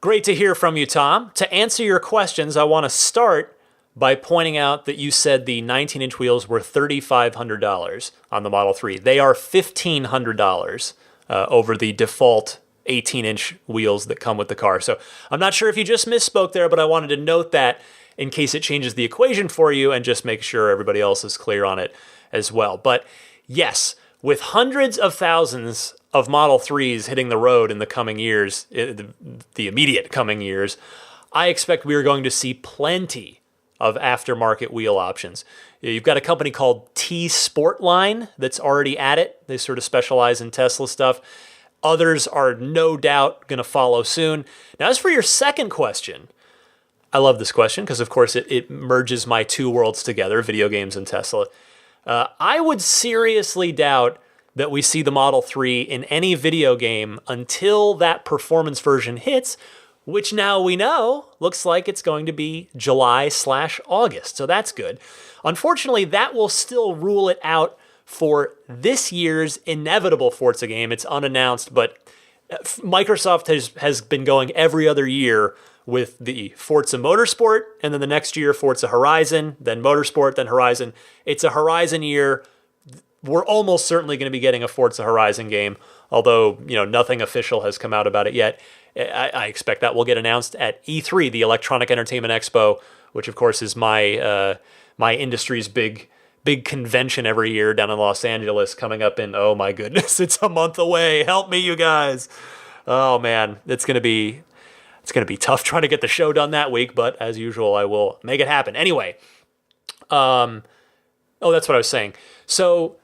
Great to hear from you, Tom. To answer your questions, I want to start by pointing out that you said the 19-inch wheels were $3,500 on the Model 3. They are $1,500 over the default 18-inch wheels that come with the car. So I'm not sure if you just misspoke there, but I wanted to note that in case it changes the equation for you and just make sure everybody else is clear on it as well. But yes, with hundreds of thousands of Model 3s hitting the road in the coming years, the immediate coming years, I expect we are going to see plenty of aftermarket wheel options. You've got a company called T-Sportline that's already at it. They sort of specialize in Tesla stuff. Others are no doubt going to follow soon. Now, as for your second question, I love this question because, of course, it merges my two worlds together, video games and Tesla. I would seriously doubt that we see the Model 3 in any video game until that performance version hits, which now we know looks like it's going to be July/August. So that's good. Unfortunately, that will still rule it out for this year's inevitable Forza game. It's unannounced, but Microsoft has been going every other year with the Forza Motorsport, and then the next year Forza Horizon, then Motorsport, then Horizon. It's a Horizon year. We're almost certainly going to be getting a Forza Horizon game, although nothing official has come out about it yet. I expect that will get announced at E3, the Electronic Entertainment Expo, which of course is my industry's big convention every year down in Los Angeles, coming up in, oh my goodness, it's a month away. Help me, you guys. Oh man, it's gonna be tough trying to get the show done that week, but as usual, I will make it happen. Anyway, that's what I was saying. So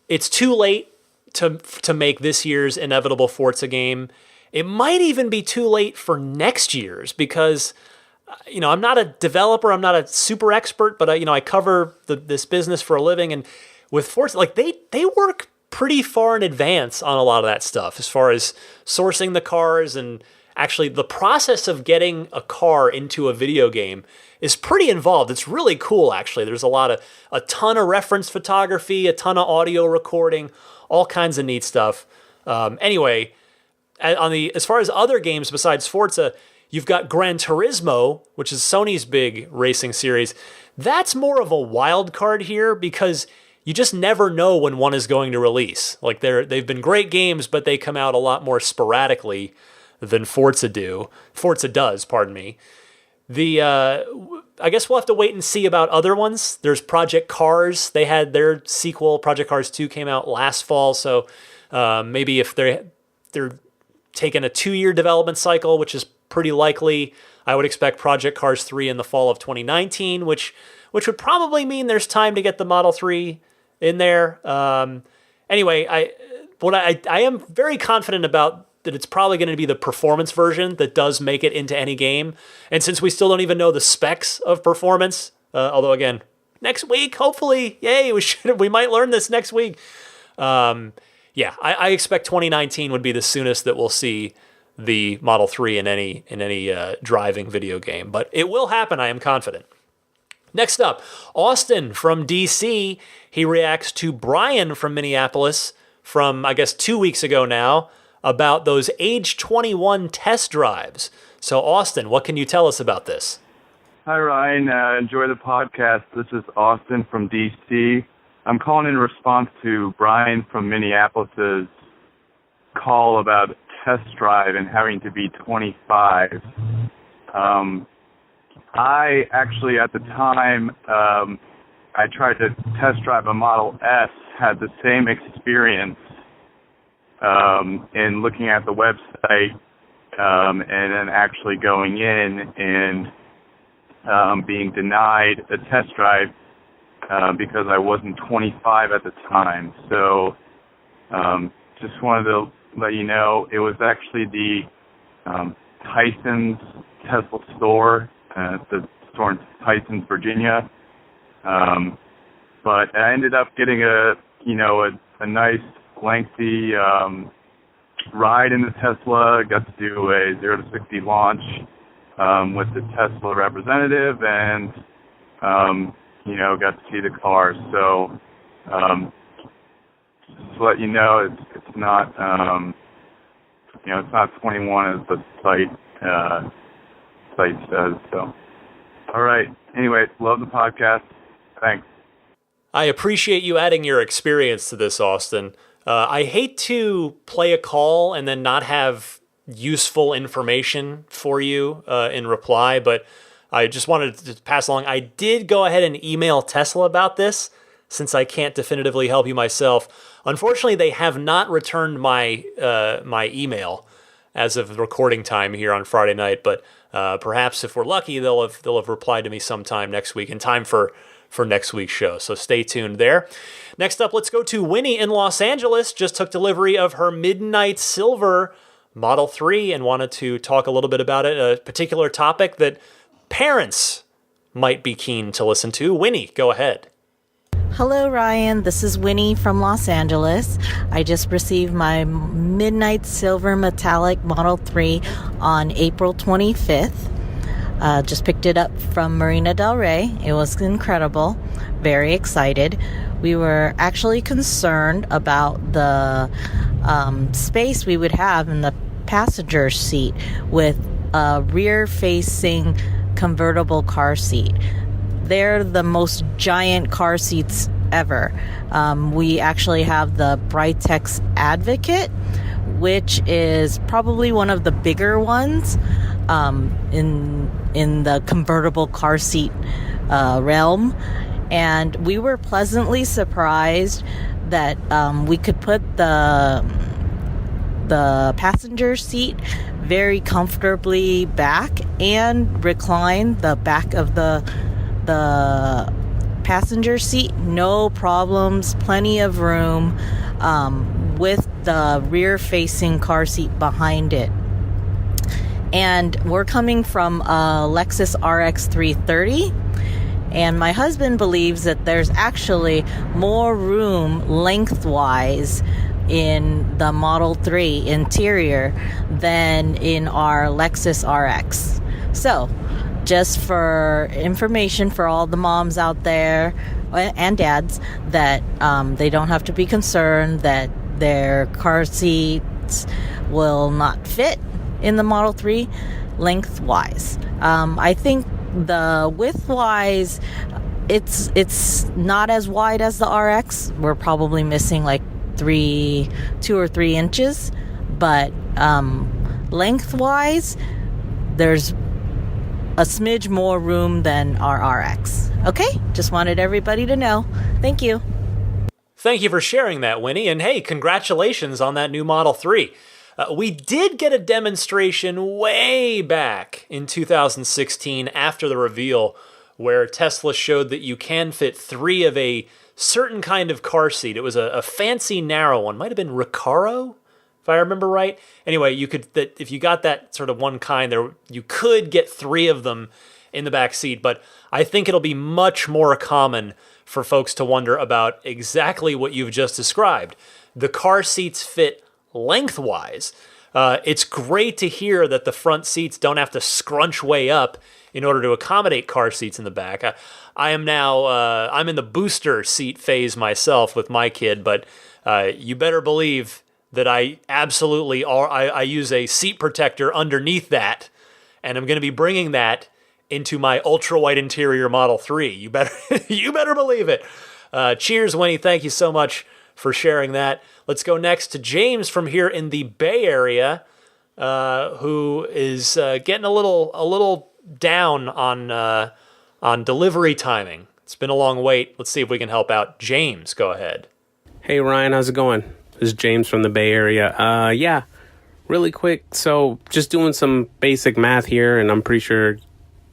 it's too late to make this year's inevitable Forza game. It might even be too late for next year's because, I'm not a developer, I'm not a super expert, but I cover this business for a living, and with Forza, like they work pretty far in advance on a lot of that stuff as far as sourcing the cars, and actually the process of getting a car into a video game is pretty involved. It's really cool, actually. There's a ton of reference photography, a ton of audio recording, all kinds of neat stuff. Anyway, as far as other games besides Forza, you've got Gran Turismo, which is Sony's big racing series. That's more of a wild card here because you just never know when one is going to release. Like they've been great games, but they come out a lot more sporadically than Forza does, pardon me. I guess we'll have to wait and see about other ones. There's Project Cars. They had their sequel, Project Cars 2, came out last fall. So maybe if they're taking a 2-year development cycle, which is pretty likely, I would expect Project Cars 3 in the fall of 2019, which would probably mean there's time to get the Model 3 in there. Anyway, I am very confident about that it's probably going to be the performance version that does make it into any game. And since we still don't even know the specs of performance, although again, next week, hopefully, yay, we might learn this next week. Yeah, I expect 2019 would be the soonest that we'll see the Model 3 in any driving video game. But it will happen, I am confident. Next up, Austin from DC. He reacts to Brian from Minneapolis from, I guess, 2 weeks ago now about those age 21 test drives. So, Austin, what can you tell us about this? Hi, Ryan. Enjoy the podcast. This is Austin from DC. I'm calling in response to Brian from Minneapolis' call about test drive and having to be 25. I actually, at the time, I tried to test drive a Model S, had the same experience in looking at the website and then actually going in and being denied a test drive because I wasn't 25 at the time. So just wanted to let you know it was actually the Tyson's Tesla store, the store in Tysons, Virginia. But I ended up getting a nice lengthy ride in the Tesla. Got to do a 0 to 60 launch with the Tesla representative, and got to see the car. So just to let you know, it's not it's not 21 as the site says. So all right. Anyway, love the podcast. Thanks. I appreciate you adding your experience to this, Austin. I hate to play a call and then not have useful information for you in reply, but I just wanted to pass along. I did go ahead and email Tesla about this, since I can't definitively help you myself. Unfortunately, they have not returned my my email as of recording time here on Friday night, but perhaps if we're lucky, they'll have replied to me sometime next week in time for next week's show. So stay tuned there. Next up, let's go to Winnie in Los Angeles. Just took delivery of her Midnight Silver Model 3 and wanted to talk a little bit about it, a particular topic that parents might be keen to listen to. Winnie, go ahead. Hello, Ryan. This is Winnie from Los Angeles. I just received my Midnight Silver Metallic Model 3 on April 25th. Just picked it up from Marina Del Rey. It was incredible. Very excited. We were actually concerned about the space we would have in the passenger seat with a rear-facing convertible car seat. They're the most giant car seats ever. We actually have the Brightex Advocate, which is probably one of the bigger ones in the convertible car seat realm. And we were pleasantly surprised that we could put the passenger seat very comfortably back and recline the back of the passenger seat, no problems, plenty of room, with the rear-facing car seat behind it. And we're coming from a Lexus RX 330, and my husband believes that there's actually more room lengthwise in the Model 3 interior than in our Lexus RX. So, just for information for all the moms out there and dads, that they don't have to be concerned that their car seats will not fit in the Model 3 lengthwise. I think the widthwise, it's not as wide as the RX. We're probably missing like 2 or 3 inches, but lengthwise, there's a smidge more room than our RX. Okay? Just wanted everybody to know. Thank you. Thank you for sharing that, Winnie. And hey, congratulations on that new Model 3. We did get a demonstration way back in 2016 after the reveal where Tesla showed that you can fit 3 of a certain kind of car seat. It was a fancy narrow one. Might have been Recaro, if I remember right. Anyway, if you got that sort of one kind there, you could get 3 of them in the back seat, but I think it'll be much more common for folks to wonder about exactly what you've just described. The car seats fit lengthwise. It's great to hear that the front seats don't have to scrunch way up in order to accommodate car seats in the back. I'm in the booster seat phase myself with my kid, but you better believe that I absolutely I use a seat protector underneath that, and I'm going to be bringing that into my ultra wide interior Model 3. You better believe it. Cheers, Winnie. Thank you so much for sharing that. Let's go next to James from here in the Bay Area, who is getting a little down on delivery timing. It's been a long wait. Let's see if we can help out. James, go ahead. Hey Ryan, how's it going? This is James from the Bay Area. Yeah, really quick. So just doing some basic math here, and I'm pretty sure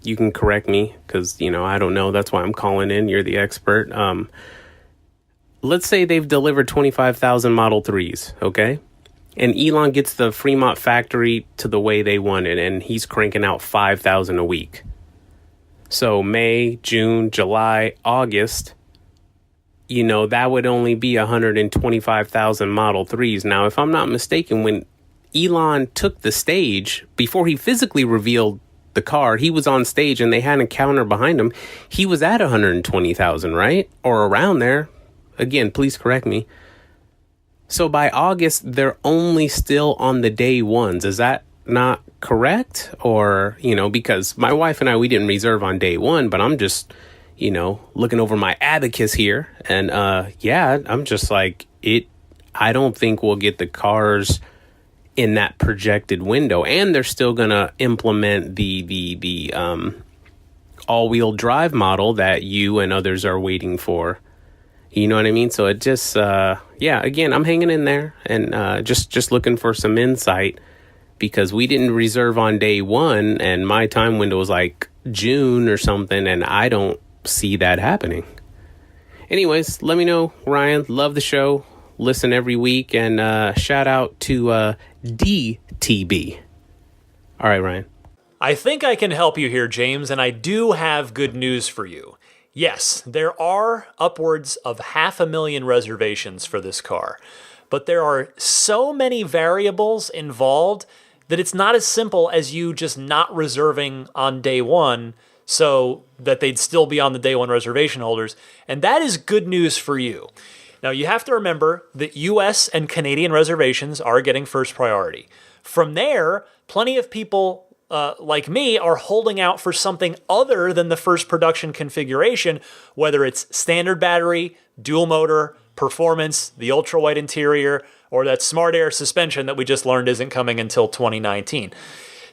you can correct me because, I don't know. That's why I'm calling in. You're the expert. Let's say they've delivered 25,000 Model 3s, okay? And Elon gets the Fremont factory to the way they want it, and he's cranking out 5,000 a week. So May, June, July, August, that would only be 125,000 Model 3s. Now, if I'm not mistaken, when Elon took the stage, before he physically revealed the car, he was on stage and they had a counter behind him. He was at 120,000, right? Or around there. Again, please correct me. So by August, they're only still on the day ones. Is that not correct? Or, because my wife and I, we didn't reserve on day one, but I'm just, looking over my abacus here. And I'm just like, I don't think we'll get the cars in that projected window. And they're still going to implement the all-wheel drive model that you and others are waiting for. You know what I mean? So it just, again, I'm hanging in there and just looking for some insight because we didn't reserve on day one and my time window was like June or something, and I don't see that happening. Anyways, let me know, Ryan. Love the show. Listen every week, and shout out to DTB. All right, Ryan. I think I can help you here, James, and I do have good news for you. Yes, there are upwards of 500,000 reservations for this car, but there are so many variables involved that it's not as simple as you just not reserving on day one so that they'd still be on the day one reservation holders, and that is good news for you. Now, you have to remember that US and Canadian reservations are getting first priority. From there, plenty of people like me are holding out for something other than the first production configuration, whether it's standard battery, dual motor, performance, the ultra-wide interior, or that smart air suspension that we just learned isn't coming until 2019.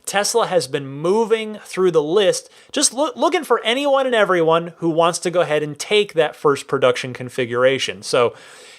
Tesla has been moving through the list, just looking for anyone and everyone who wants to go ahead and take that first production configuration. So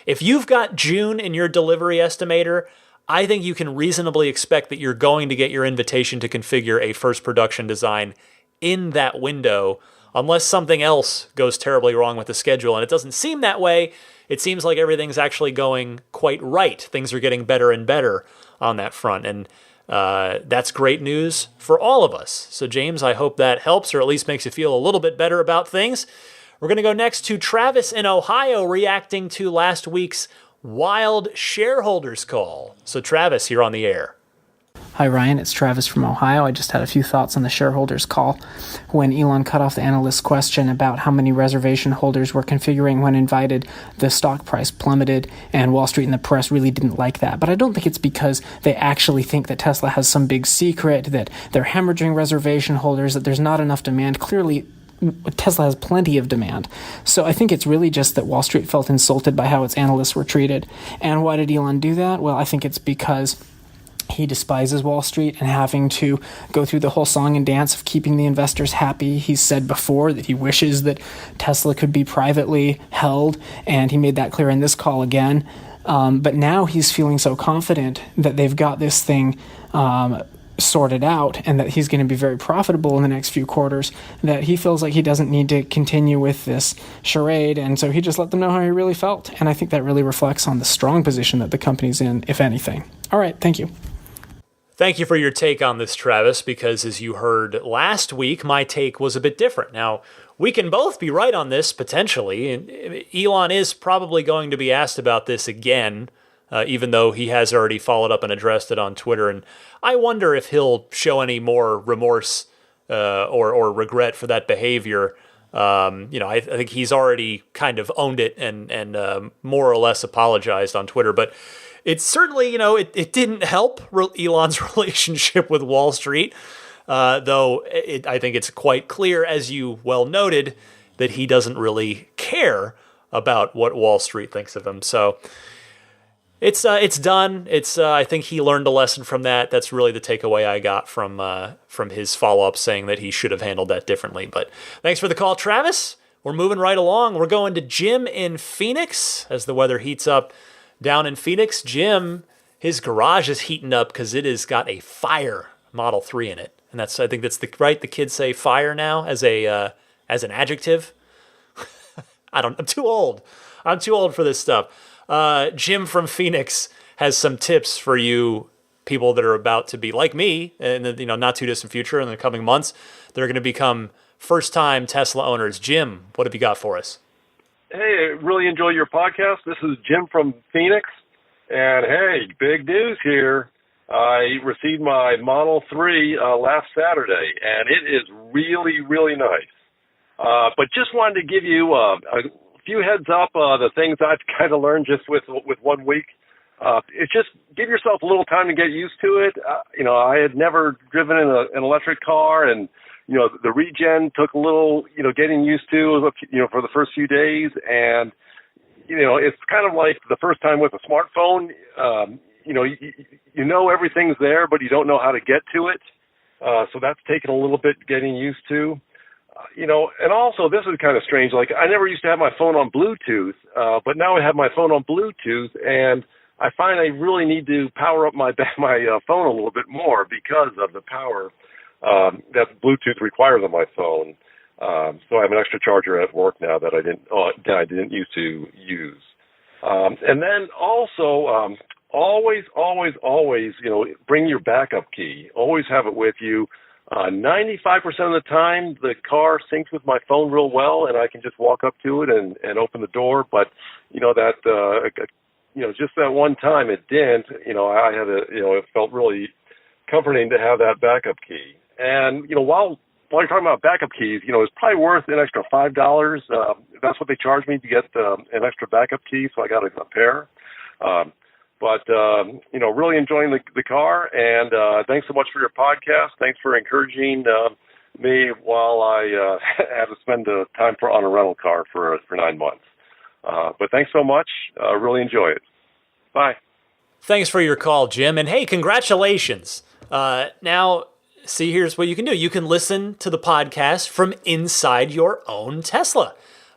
if you've got June in your delivery estimator, I think you can reasonably expect that you're going to get your invitation to configure a first production design in that window, unless something else goes terribly wrong with the schedule. And it doesn't seem that way. It seems like everything's actually going quite right. Things are getting better and better on that front. And that's great news for all of us. So, James, I hope that helps or at least makes you feel a little bit better about things. We're going to go next to Travis in Ohio reacting to last week's wild shareholders call. So, Travis, you're on the air. Hi, Ryan. It's Travis from Ohio. I just had a few thoughts on the shareholders call. When Elon cut off the analyst's question about how many reservation holders were configuring when invited, the stock price plummeted, and Wall Street and the press really didn't like that. But I don't think it's because they actually think that Tesla has some big secret, that they're hemorrhaging reservation holders, that there's not enough demand. Clearly, Tesla has plenty of demand. So I think it's really just that Wall Street felt insulted by how its analysts were treated. And why did Elon do that? Well, I think it's because he despises Wall Street and having to go through the whole song and dance of keeping the investors happy. He's said before that he wishes that Tesla could be privately held, and he made that clear in this call again. But now he's feeling so confident that they've got this thing sorted out and that he's going to be very profitable in the next few quarters, that he feels like he doesn't need to continue with this charade, and so he just let them know how he really felt. And I think that really reflects on the strong position that the company's in, if anything. All right, thank you. Thank you for your take on this, Travis, because as you heard last week, my take was a bit different. Now, we can both be right on this, potentially, and Elon is probably going to be asked about this again, even though he has already followed up and addressed it on Twitter, and I wonder if he'll show any more remorse or regret for that behavior. I think he's already kind of owned it and more or less apologized on Twitter, but it's certainly, it didn't help Elon's relationship with Wall Street, though I think it's quite clear, as you well noted, that he doesn't really care about what Wall Street thinks of him. So it's done. I think he learned a lesson from that. That's really the takeaway I got from his follow-up, saying that he should have handled that differently. But thanks for the call, Travis. We're moving right along. We're going to Jim in Phoenix as the weather heats up down in Phoenix. Jim, his garage is heating up because it has got a Fire Model 3 in it. And I think that's the kids say fire now as an adjective. I'm too old. I'm too old for this stuff. Jim from Phoenix has some tips for you people that are about to be like me in the not too distant future, in the coming months. They're going to become first-time Tesla owners. Jim, what have you got for us? Hey, I really enjoy your podcast. This is Jim from Phoenix. And hey, big news here. I received my Model 3 last Saturday, and it is really, really nice. But just wanted to give you a few heads up, the things I've kind of learned just with 1 week. It's just give yourself a little time to get used to it. I had never driven in an electric car, and the regen took a little getting used to for the first few days, and it's kind of like the first time with a smartphone. You know everything's there, but you don't know how to get to it. So that's taken a little bit getting used to. And also this is kind of strange. Like, I never used to have my phone on Bluetooth, but now I have my phone on Bluetooth, and I find I really need to power up my phone a little bit more because of the power that Bluetooth requires on my phone. So I have an extra charger at work now that I didn't used to use. And then also, always, bring your backup key. Always have it with you. 95% of the time, the car syncs with my phone real well, and I can just walk up to it and open the door. But just that one time it didn't. I had it felt really comforting to have that backup key. And while you're talking about backup keys, it's probably worth an extra $5. That's what they charge me to get an extra backup key, so I got a pair. But really enjoying the car, and thanks so much for your podcast. Thanks for encouraging me while I had to spend time on a rental car for 9 months. But thanks so much. Really enjoy it. Bye. Thanks for your call, Jim. And hey, congratulations. Now, see, here's what you can do. You can listen to the podcast from inside your own Tesla.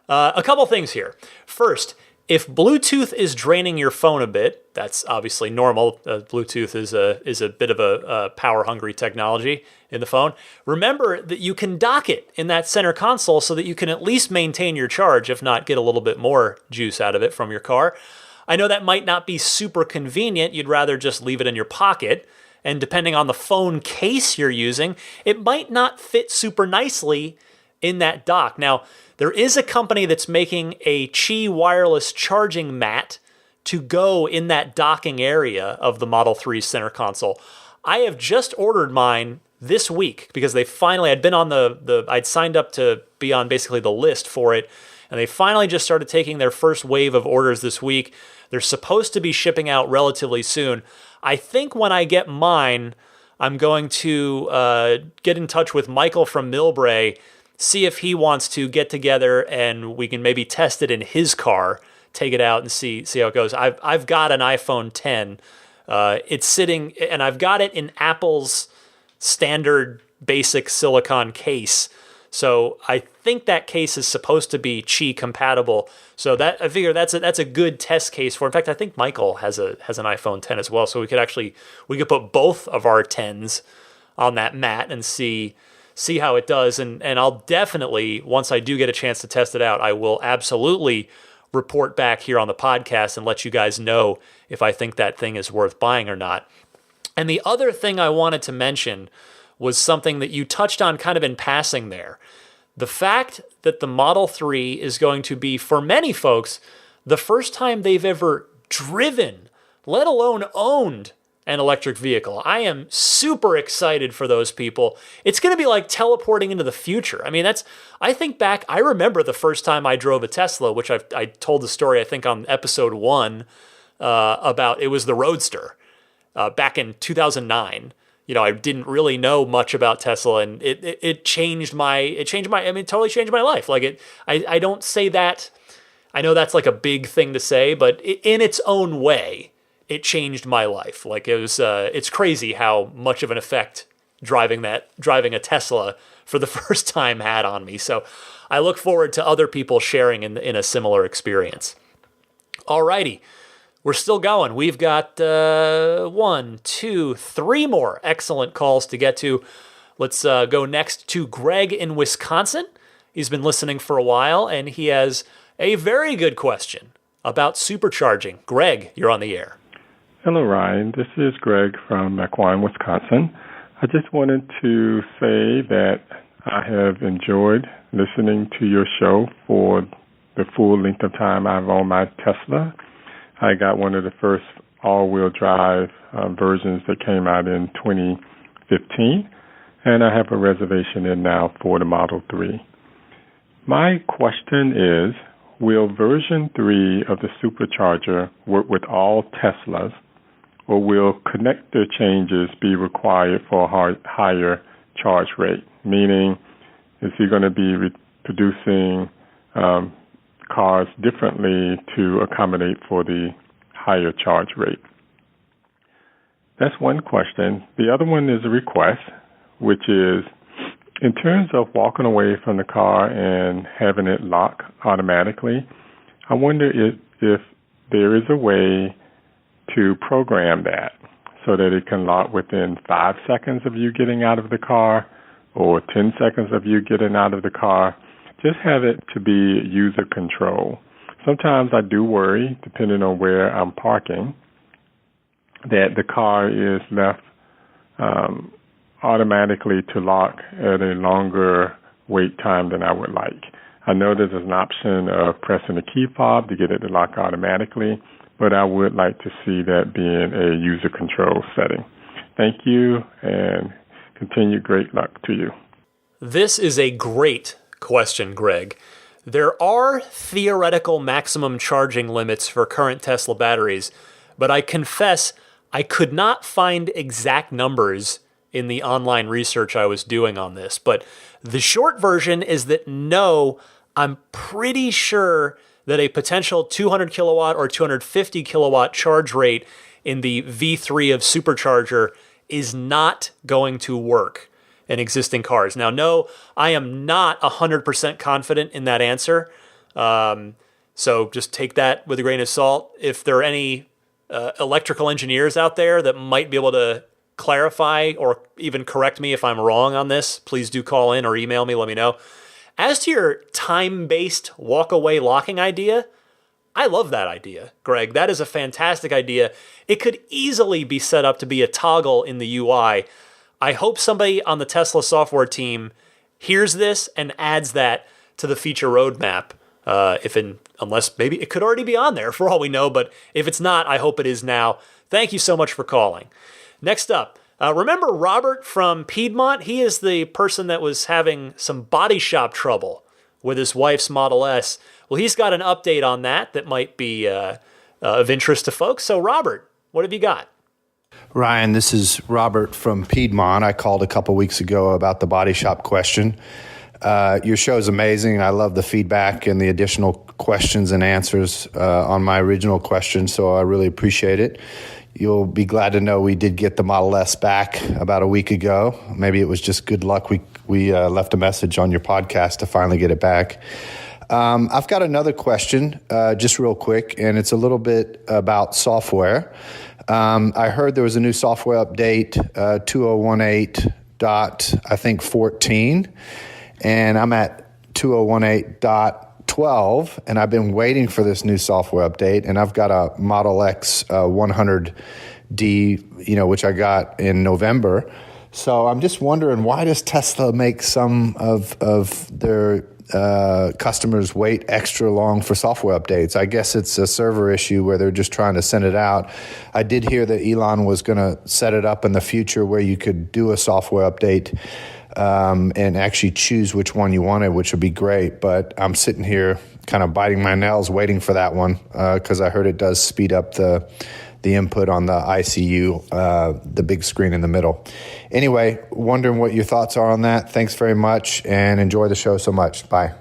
A couple things here. First, if Bluetooth is draining your phone a bit, that's obviously normal. Bluetooth is a bit of a power-hungry technology in the phone. Remember that you can dock it in that center console so that you can at least maintain your charge, if not get a little bit more juice out of it from your car. I know that might not be super convenient. You'd rather just leave it in your pocket. And depending on the phone case you're using, it might not fit super nicely in that dock. Now, there is a company that's making a Qi wireless charging mat to go in that docking area of the Model 3 center console. I have just ordered mine this week because I'd been on I'd signed up to be on basically the list for it, and they finally just started taking their first wave of orders this week. They're supposed to be shipping out relatively soon. I think when I get mine, I'm going to get in touch with Michael from Millbrae, see if he wants to get together and we can maybe test it in his car, take it out and see how it goes. I've got an iPhone 10. It's sitting, and I've got it in Apple's standard basic silicon case. So I think that case is supposed to be Qi compatible. So I figure that's a good test case for. In fact, I think Michael has an iPhone 10 as well. So we could put both of our 10s on that mat and see how it does. And I'll definitely, once I do get a chance to test it out, I will absolutely report back here on the podcast and let you guys know if I think that thing is worth buying or not. And the other thing I wanted to mention was something that you touched on kind of in passing there. The fact that the Model 3 is going to be, for many folks, the first time they've ever driven, let alone owned, an electric vehicle. I am super excited for those people. It's going to be like teleporting into the future. I mean, I think back, I remember the first time I drove a Tesla, which I told the story, I think, on episode 1 about, it was the Roadster back in 2009. I didn't really know much about Tesla, and it totally changed my life. Like I don't say that, I know that's like a big thing to say, but in its own way, it changed my life. Like it's crazy how much of an effect driving a Tesla for the first time had on me. So I look forward to other people sharing in a similar experience. Alrighty. We're still going. We've got 1, 2, 3 more excellent calls to get to. Let's go next to Greg in Wisconsin. He's been listening for a while, and he has a very good question about supercharging. Greg, you're on the air. Hello, Ryan. This is Greg from Mequon, Wisconsin. I just wanted to say that I have enjoyed listening to your show for the full length of time I've owned my Tesla. I got one of the first all-wheel drive versions that came out in 2015, and I have a reservation in now for the Model 3. My question is, will version 3 of the supercharger work with all Teslas, or will connector changes be required for a higher charge rate? Meaning, is he going to be producing cars differently to accommodate for the higher charge rate? That's one question. The other one is a request, which is, in terms of walking away from the car and having it lock automatically, I wonder if there is a way to program that so that it can lock within 5 seconds of you getting out of the car or 10 seconds of you getting out of the car. Just have it to be user control. Sometimes I do worry, depending on where I'm parking, that the car is left automatically to lock at a longer wait time than I would like. I know there's an option of pressing the key fob to get it to lock automatically, but I would like to see that being a user control setting. Thank you, and continued great luck to you. This is a great question, Greg. There are theoretical maximum charging limits for current Tesla batteries, but I confess I could not find exact numbers in the online research I was doing on this. But the short version is that no, I'm pretty sure that a potential 200 kilowatt or 250 kilowatt charge rate in the V3 of supercharger is not going to work in existing cars. Now, no, I am not 100% confident in that answer. So just take that with a grain of salt. If there are any electrical engineers out there that might be able to clarify or even correct me if I'm wrong on this, please do call in or email me, let me know. As to your time-based walk-away locking idea, I love that idea, Greg. That is a fantastic idea. It could easily be set up to be a toggle in the UI. I hope somebody on the Tesla software team hears this and adds that to the feature roadmap. Unless maybe it could already be on there for all we know, but if it's not, I hope it is now. Thank you so much for calling. Next up, remember Robert from Piedmont? He is the person that was having some body shop trouble with his wife's Model S. Well, he's got an update on that might be of interest to folks. So, Robert, what have you got? Ryan, this is Robert from Piedmont. I called a couple weeks ago about the body shop question. Your show is amazing. I love the feedback and the additional questions and answers on my original question, so I really appreciate it. You'll be glad to know we did get the Model S back about a week ago. Maybe it was just good luck. We left a message on your podcast to finally get it back. I've got another question, just real quick, and it's a little bit about software. I heard there was a new software update, 201.14, and I'm at 2018.12, and I've been waiting for this new software update, and I've got a Model X 100D, which I got in November. So I'm just wondering, why does Tesla make some of their customers wait extra long for software updates? I guess it's a server issue where they're just trying to send it out. I did hear that Elon was going to set it up in the future where you could do a software update and actually choose which one you wanted, which would be great. But I'm sitting here kind of biting my nails waiting for that one because I heard it does speed up the input on the ICU, the big screen in the middle. Anyway, wondering what your thoughts are on that. Thanks very much, and enjoy the show so much. Bye.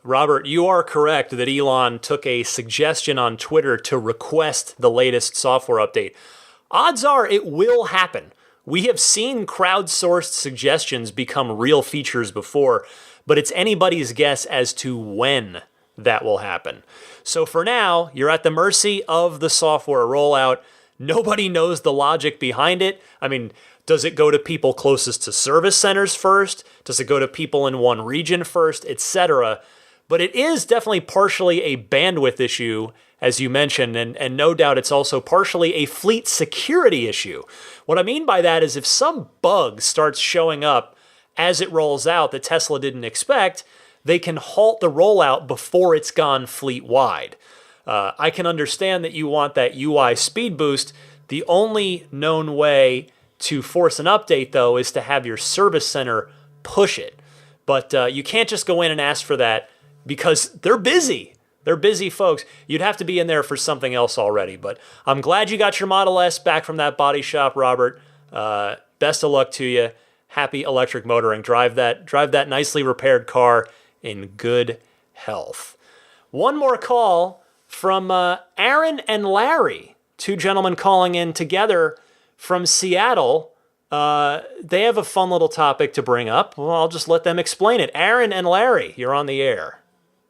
Robert, you are correct that Elon took a suggestion on Twitter to request the latest software update. Odds are it will happen. We have seen crowdsourced suggestions become real features before, but it's anybody's guess as to when that will happen. So for now, you're at the mercy of the software rollout. Nobody knows the logic behind it. I mean, does it go to people closest to service centers first? Does it go to people in one region first, etc.? But it is definitely partially a bandwidth issue, as you mentioned, and no doubt it's also partially a fleet security issue. What I mean by that is if some bug starts showing up as it rolls out that Tesla didn't expect, they can halt the rollout before it's gone fleet-wide. I can understand that you want that UI speed boost. The only known way to force an update, though, is to have your service center push it. But you can't just go in and ask for that because they're busy. They're busy folks. You'd have to be in there for something else already. But I'm glad you got your Model S back from that body shop, Robert. Best of luck to you. Happy electric motoring. Drive that nicely repaired car in good health. One more call from Aaron and Larry, two gentlemen calling in together from Seattle. They have a fun little topic to bring up. Well, I'll just let them explain it. Aaron and Larry, you're on the air.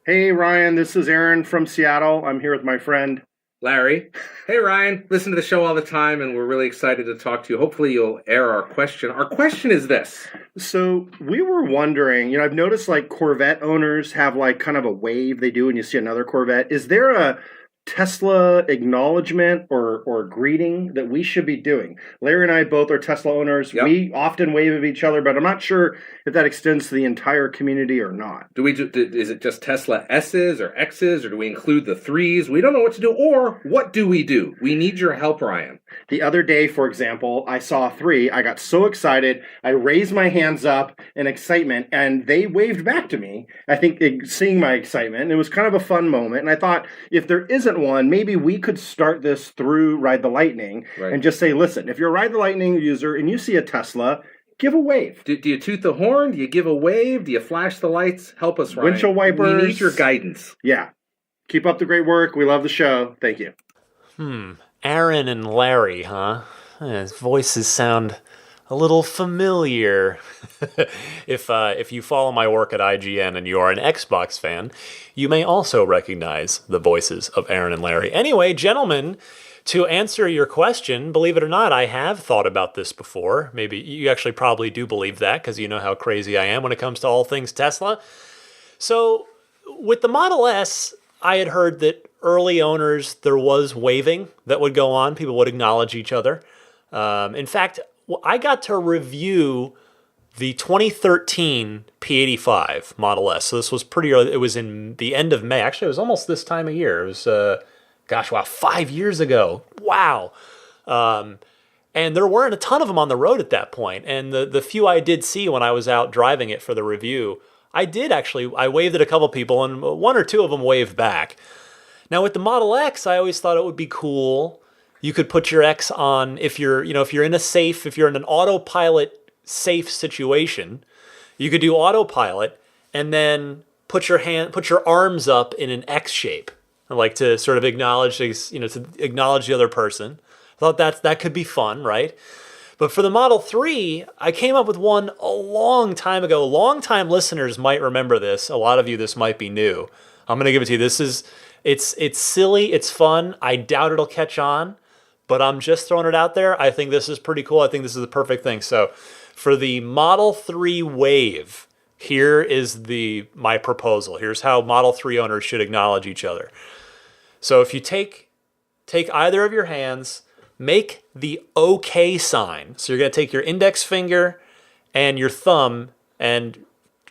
Hey, Ryan, this is Aaron from Seattle. I'm here with my friend Larry. Hey, Ryan. Listen to the show all the time, and we're really excited to talk to you. Hopefully you'll air our question. Our question is this. So we were wondering, I've noticed like Corvette owners have like kind of a wave they do when you see another Corvette. Is there a Tesla acknowledgement or greeting that we should be doing? Larry and I both are Tesla owners. Yep. We often wave at each other, but I'm not sure if that extends to the entire community or not. Is it just Tesla S's or X's, or do we include the 3s? We don't know what to do, or what do? We need your help, Ryan. The other day, for example, I saw a 3. I got so excited. I raised my hands up in excitement, and they waved back to me, I think seeing my excitement. And it was kind of a fun moment. And I thought, if there isn't one, maybe we could start this through Ride the Lightning and just say, listen, if you're a Ride the Lightning user and you see a Tesla, give a wave. Do you toot the horn? Do you give a wave? Do you flash the lights? Help us, Ryan. Windshield wipers. We need your guidance. Yeah. Keep up the great work. We love the show. Thank you. Aaron and Larry, huh? His voices sound a little familiar. If you follow my work at IGN and you are an Xbox fan, you may also recognize the voices of Aaron and Larry. Anyway, gentlemen, to answer your question, believe it or not, I have thought about this before. Maybe you actually probably do believe that because you know how crazy I am when it comes to all things Tesla. So with the Model S, I had heard that early owners, there was waving that would go on. People would acknowledge each other. In fact, I got to review the 2013 P85 Model S. So this was pretty early. It was in the end of May. Actually, it was almost this time of year. It was, 5 years ago. Wow. And there weren't a ton of them on the road at that point. And the few I did see when I was out driving it for the review, I waved at a couple people, and one or two of them waved back. Now with the Model X, I always thought it would be cool. You could put your X on if you're in an autopilot safe situation, you could do autopilot and then put your arms up in an X shape, like to sort of acknowledge, to acknowledge the other person. I thought that could be fun, right? But for the Model 3, I came up with one a long time ago. Long-time listeners might remember this. A lot of you, this might be new. I'm going to give it to you. It's silly. It's fun. I doubt it'll catch on, but I'm just throwing it out there. I think this is pretty cool. I think this is the perfect thing. So For the Model 3 Wave, here is my proposal. Here's how Model 3 owners should acknowledge each other. So if you take either of your hands, make the OK sign. So you're going to take your index finger and your thumb and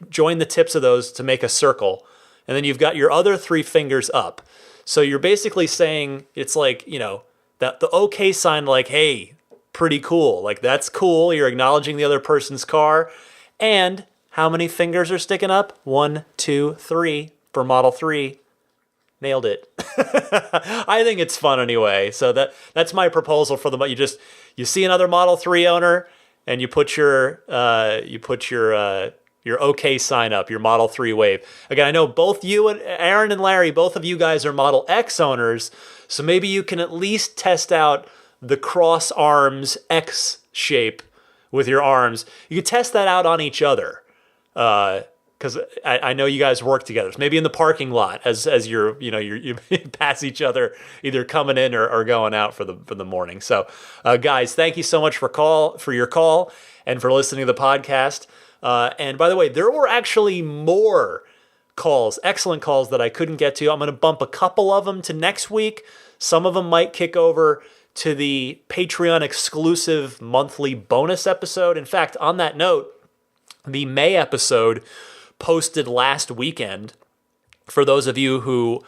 join the tips of those to make a circle. And then you've got your other 3 fingers up. So you're basically saying, it's like, that the OK sign, like, hey, pretty cool. Like, that's cool. You're acknowledging the other person's car. And how many fingers are sticking up? 1, 2, 3 for Model 3. Nailed it. I think it's fun anyway. So that's my proposal for you see another Model 3 owner and you put your OK sign up, your Model 3 Wave. Again, I know both you and Aaron and Larry, both of you guys are Model X owners, so maybe you can at least test out the cross arms X shape with your arms. You could test that out on each other. Because I know you guys work together. So maybe in the parking lot as you pass each other, either coming in or going out for the morning. So, guys, thank you so much for your call and for listening to the podcast. And by the way, there were actually more calls, excellent calls that I couldn't get to. I'm going to bump a couple of them to next week. Some of them might kick over to the Patreon exclusive monthly bonus episode. In fact, on that note, the May episode posted last weekend. For those of you who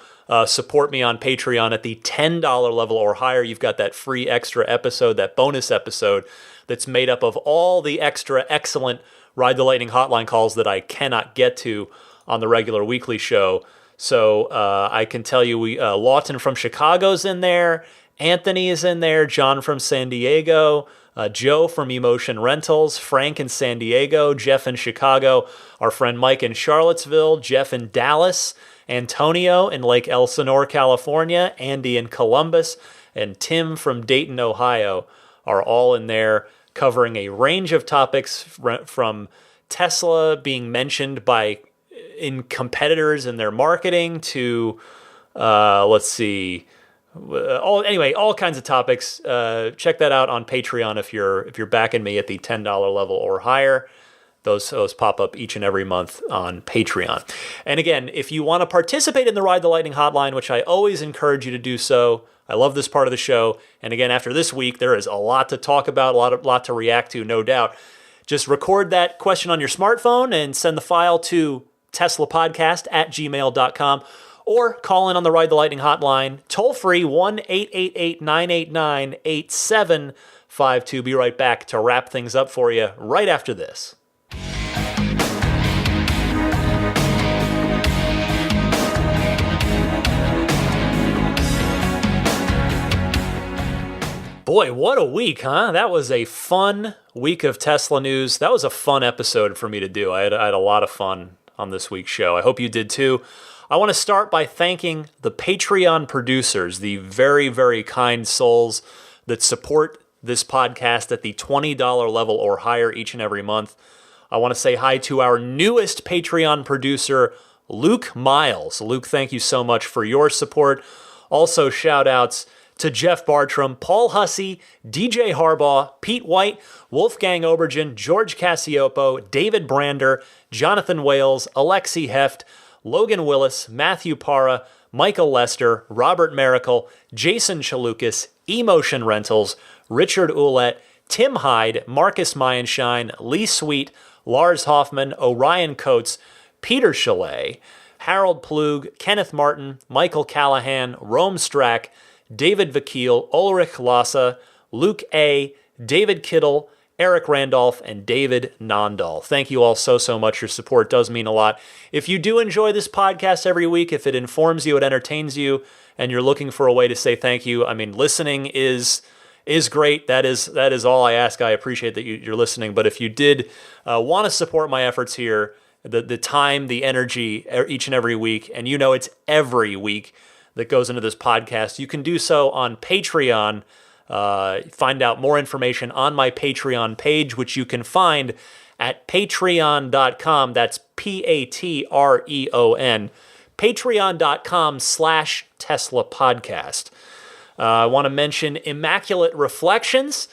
support me on Patreon at the $10 level or higher, you've got that free extra episode, that bonus episode that's made up of all the extra excellent Ride the Lightning hotline calls that I cannot get to on the regular weekly show. So I can tell you, Lawton from Chicago's in there, Anthony is in there, John from San Diego, Joe from Emotion Rentals, Frank in San Diego, Jeff in Chicago, our friend Mike in Charlottesville, Jeff in Dallas, Antonio in Lake Elsinore, California, Andy in Columbus, and Tim from Dayton, Ohio are all in there covering a range of topics from Tesla being mentioned in competitors in their marketing to, all kinds of topics. Check that out on Patreon if you're backing me at the $10 level or higher. Those pop up each and every month on Patreon. And again, if you want to participate in the Ride the Lightning hotline, which I always encourage you to do so, I love this part of the show. And again, after this week, there is a lot to talk about, a lot to react to, no doubt. Just record that question on your smartphone and send the file to teslapodcast@gmail.com. Or call in on the Ride the Lightning hotline, toll-free, 1-888-989-8752. Be right back to wrap things up for you right after this. Boy, what a week, huh? That was a fun week of Tesla news. That was a fun episode for me to do. I had a lot of fun on this week's show. I hope you did too. I want to start by thanking the Patreon producers, the very, very kind souls that support this podcast at the $20 level or higher each and every month. I want to say hi to our newest Patreon producer, Luke Miles. Luke, thank you so much for your support. Also, shout outs to Jeff Bartram, Paul Hussey, DJ Harbaugh, Pete White, Wolfgang Obergen, George Cassiopo, David Brander, Jonathan Wales, Alexi Heft, Logan Willis, Matthew Parra, Michael Lester, Robert Miracle, Jason Chalukas, Emotion Rentals, Richard Ouellette, Tim Hyde, Marcus Mayenshine, Lee Sweet, Lars Hoffman, Orion Coates, Peter Chalet, Harold Plug, Kenneth Martin, Michael Callahan, Rome Strack, David Vakil, Ulrich Lassa, Luke A., David Kittle, Eric Randolph, and David Nondahl. Thank you all so much. Your support does mean a lot. If you do enjoy this podcast every week, if it informs you, it entertains you, and you're looking for a way to say thank you, I mean, listening is great. That is all I ask. I appreciate that you're listening. But if you did want to support my efforts here, the time, the energy each and every week, and it's every week that goes into this podcast, you can do so on Patreon. Find out more information on my Patreon page, which you can find at patreon.com. That's Patreon. Patreon.com/Tesla Podcast. I want to mention Immaculate Reflections.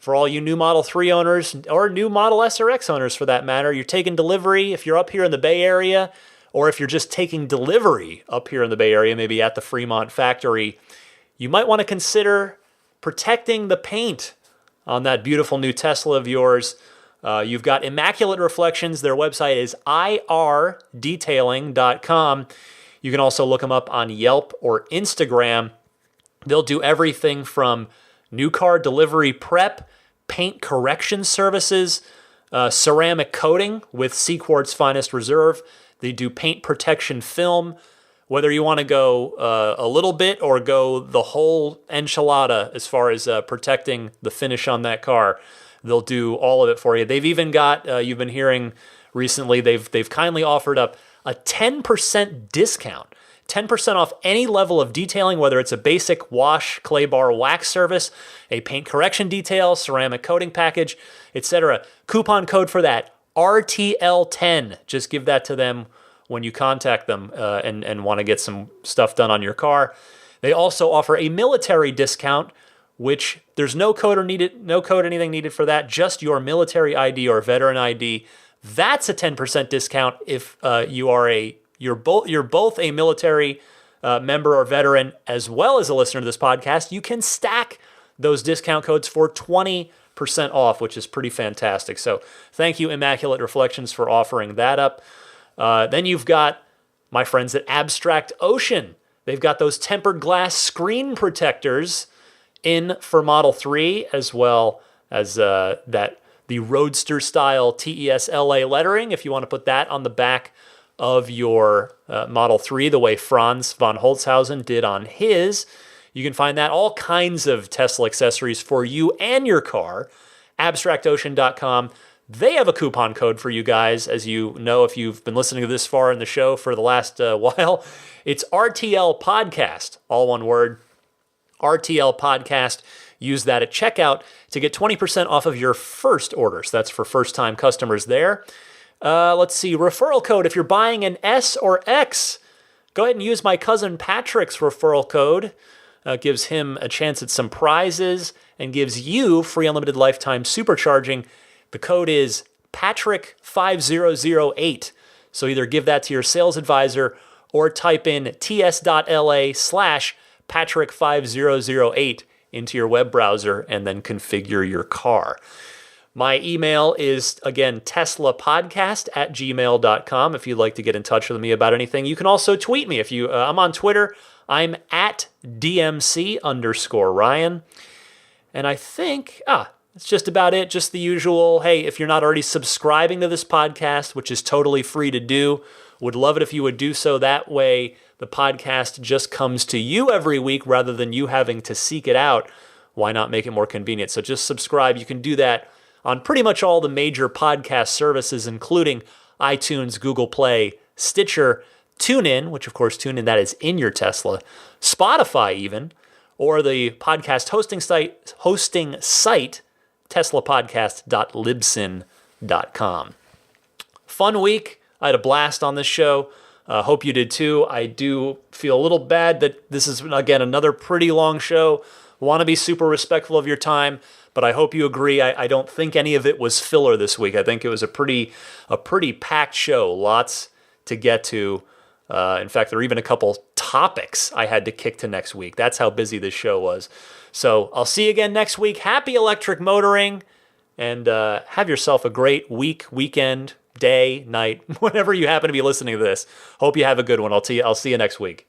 For all you new Model 3 owners, or new Model S or X owners for that matter, you're taking delivery, if you're up here in the Bay Area, or if you're just taking delivery up here in the Bay Area, maybe at the Fremont factory, you might want to consider protecting the paint on that beautiful new Tesla of yours. You've got Immaculate Reflections. Their website is irdetailing.com. You can also look them up on Yelp or Instagram. They'll do everything from new car delivery prep, paint correction services, ceramic coating with Seaquart's Finest Reserve. They do paint protection film. Whether you want to go a little bit or go the whole enchilada as far as protecting the finish on that car, they'll do all of it for you. They've even got, you've been hearing recently, they've kindly offered up a 10% discount. 10% off any level of detailing, whether it's a basic wash, clay bar, wax service, a paint correction detail, ceramic coating package, etc. Coupon code for that, RTL10. Just give that to them when you contact them and want to get some stuff done on your car. They also offer a military discount, which there's no code or anything needed for that, just your military ID or veteran ID. That's a 10% discount if you're both a military member or veteran as well as a listener to this podcast. You can stack those discount codes for 20% off, which is pretty fantastic. So thank you, Immaculate Reflections, for offering that up. Then you've got my friends at Abstract Ocean. They've got those tempered glass screen protectors in for Model 3, as well as the Roadster style TESLA lettering, if you want to put that on the back of your Model 3, the way Franz von Holzhausen did on his. You can find that, all kinds of Tesla accessories for you and your car. AbstractOcean.com. They have a coupon code for you guys, as you know if you've been listening to this far in the show for the last while. It's RTL Podcast, all one word. RTL Podcast. Use that at checkout to get 20% off of your first order. So that's for first-time customers there. Let's see, referral code. If you're buying an S or X, go ahead and use my cousin Patrick's referral code. Gives him a chance at some prizes and gives you free unlimited lifetime supercharging. The code is Patrick5008. So either give that to your sales advisor or type in ts.la/Patrick5008 into your web browser and then configure your car. My email is, again, teslapodcast@gmail.com if you'd like to get in touch with me about anything. You can also tweet me. I'm on Twitter. I'm at DMC_Ryan. And I think, that's just about it. Just the usual, hey, if you're not already subscribing to this podcast, which is totally free to do, would love it if you would do so. That way, the podcast just comes to you every week rather than you having to seek it out. Why not make it more convenient? So just subscribe. You can do that on pretty much all the major podcast services, including iTunes, Google Play, Stitcher, TuneIn, which of course TuneIn, that is in your Tesla, Spotify even, or the podcast hosting site teslapodcast.libsyn.com. Fun week. I had a blast on this show. Hope you did too. I do feel a little bad that this is, again, another pretty long show. Want to be super respectful of your time, but I hope you agree. I don't think any of it was filler this week. I think it was a pretty packed show. Lots to get to. In fact, there are even a couple topics I had to kick to next week. That's how busy this show was. So I'll see you again next week. Happy electric motoring, and have yourself a great week, weekend, day, night, whenever you happen to be listening to this. Hope you have a good one. I'll see you next week.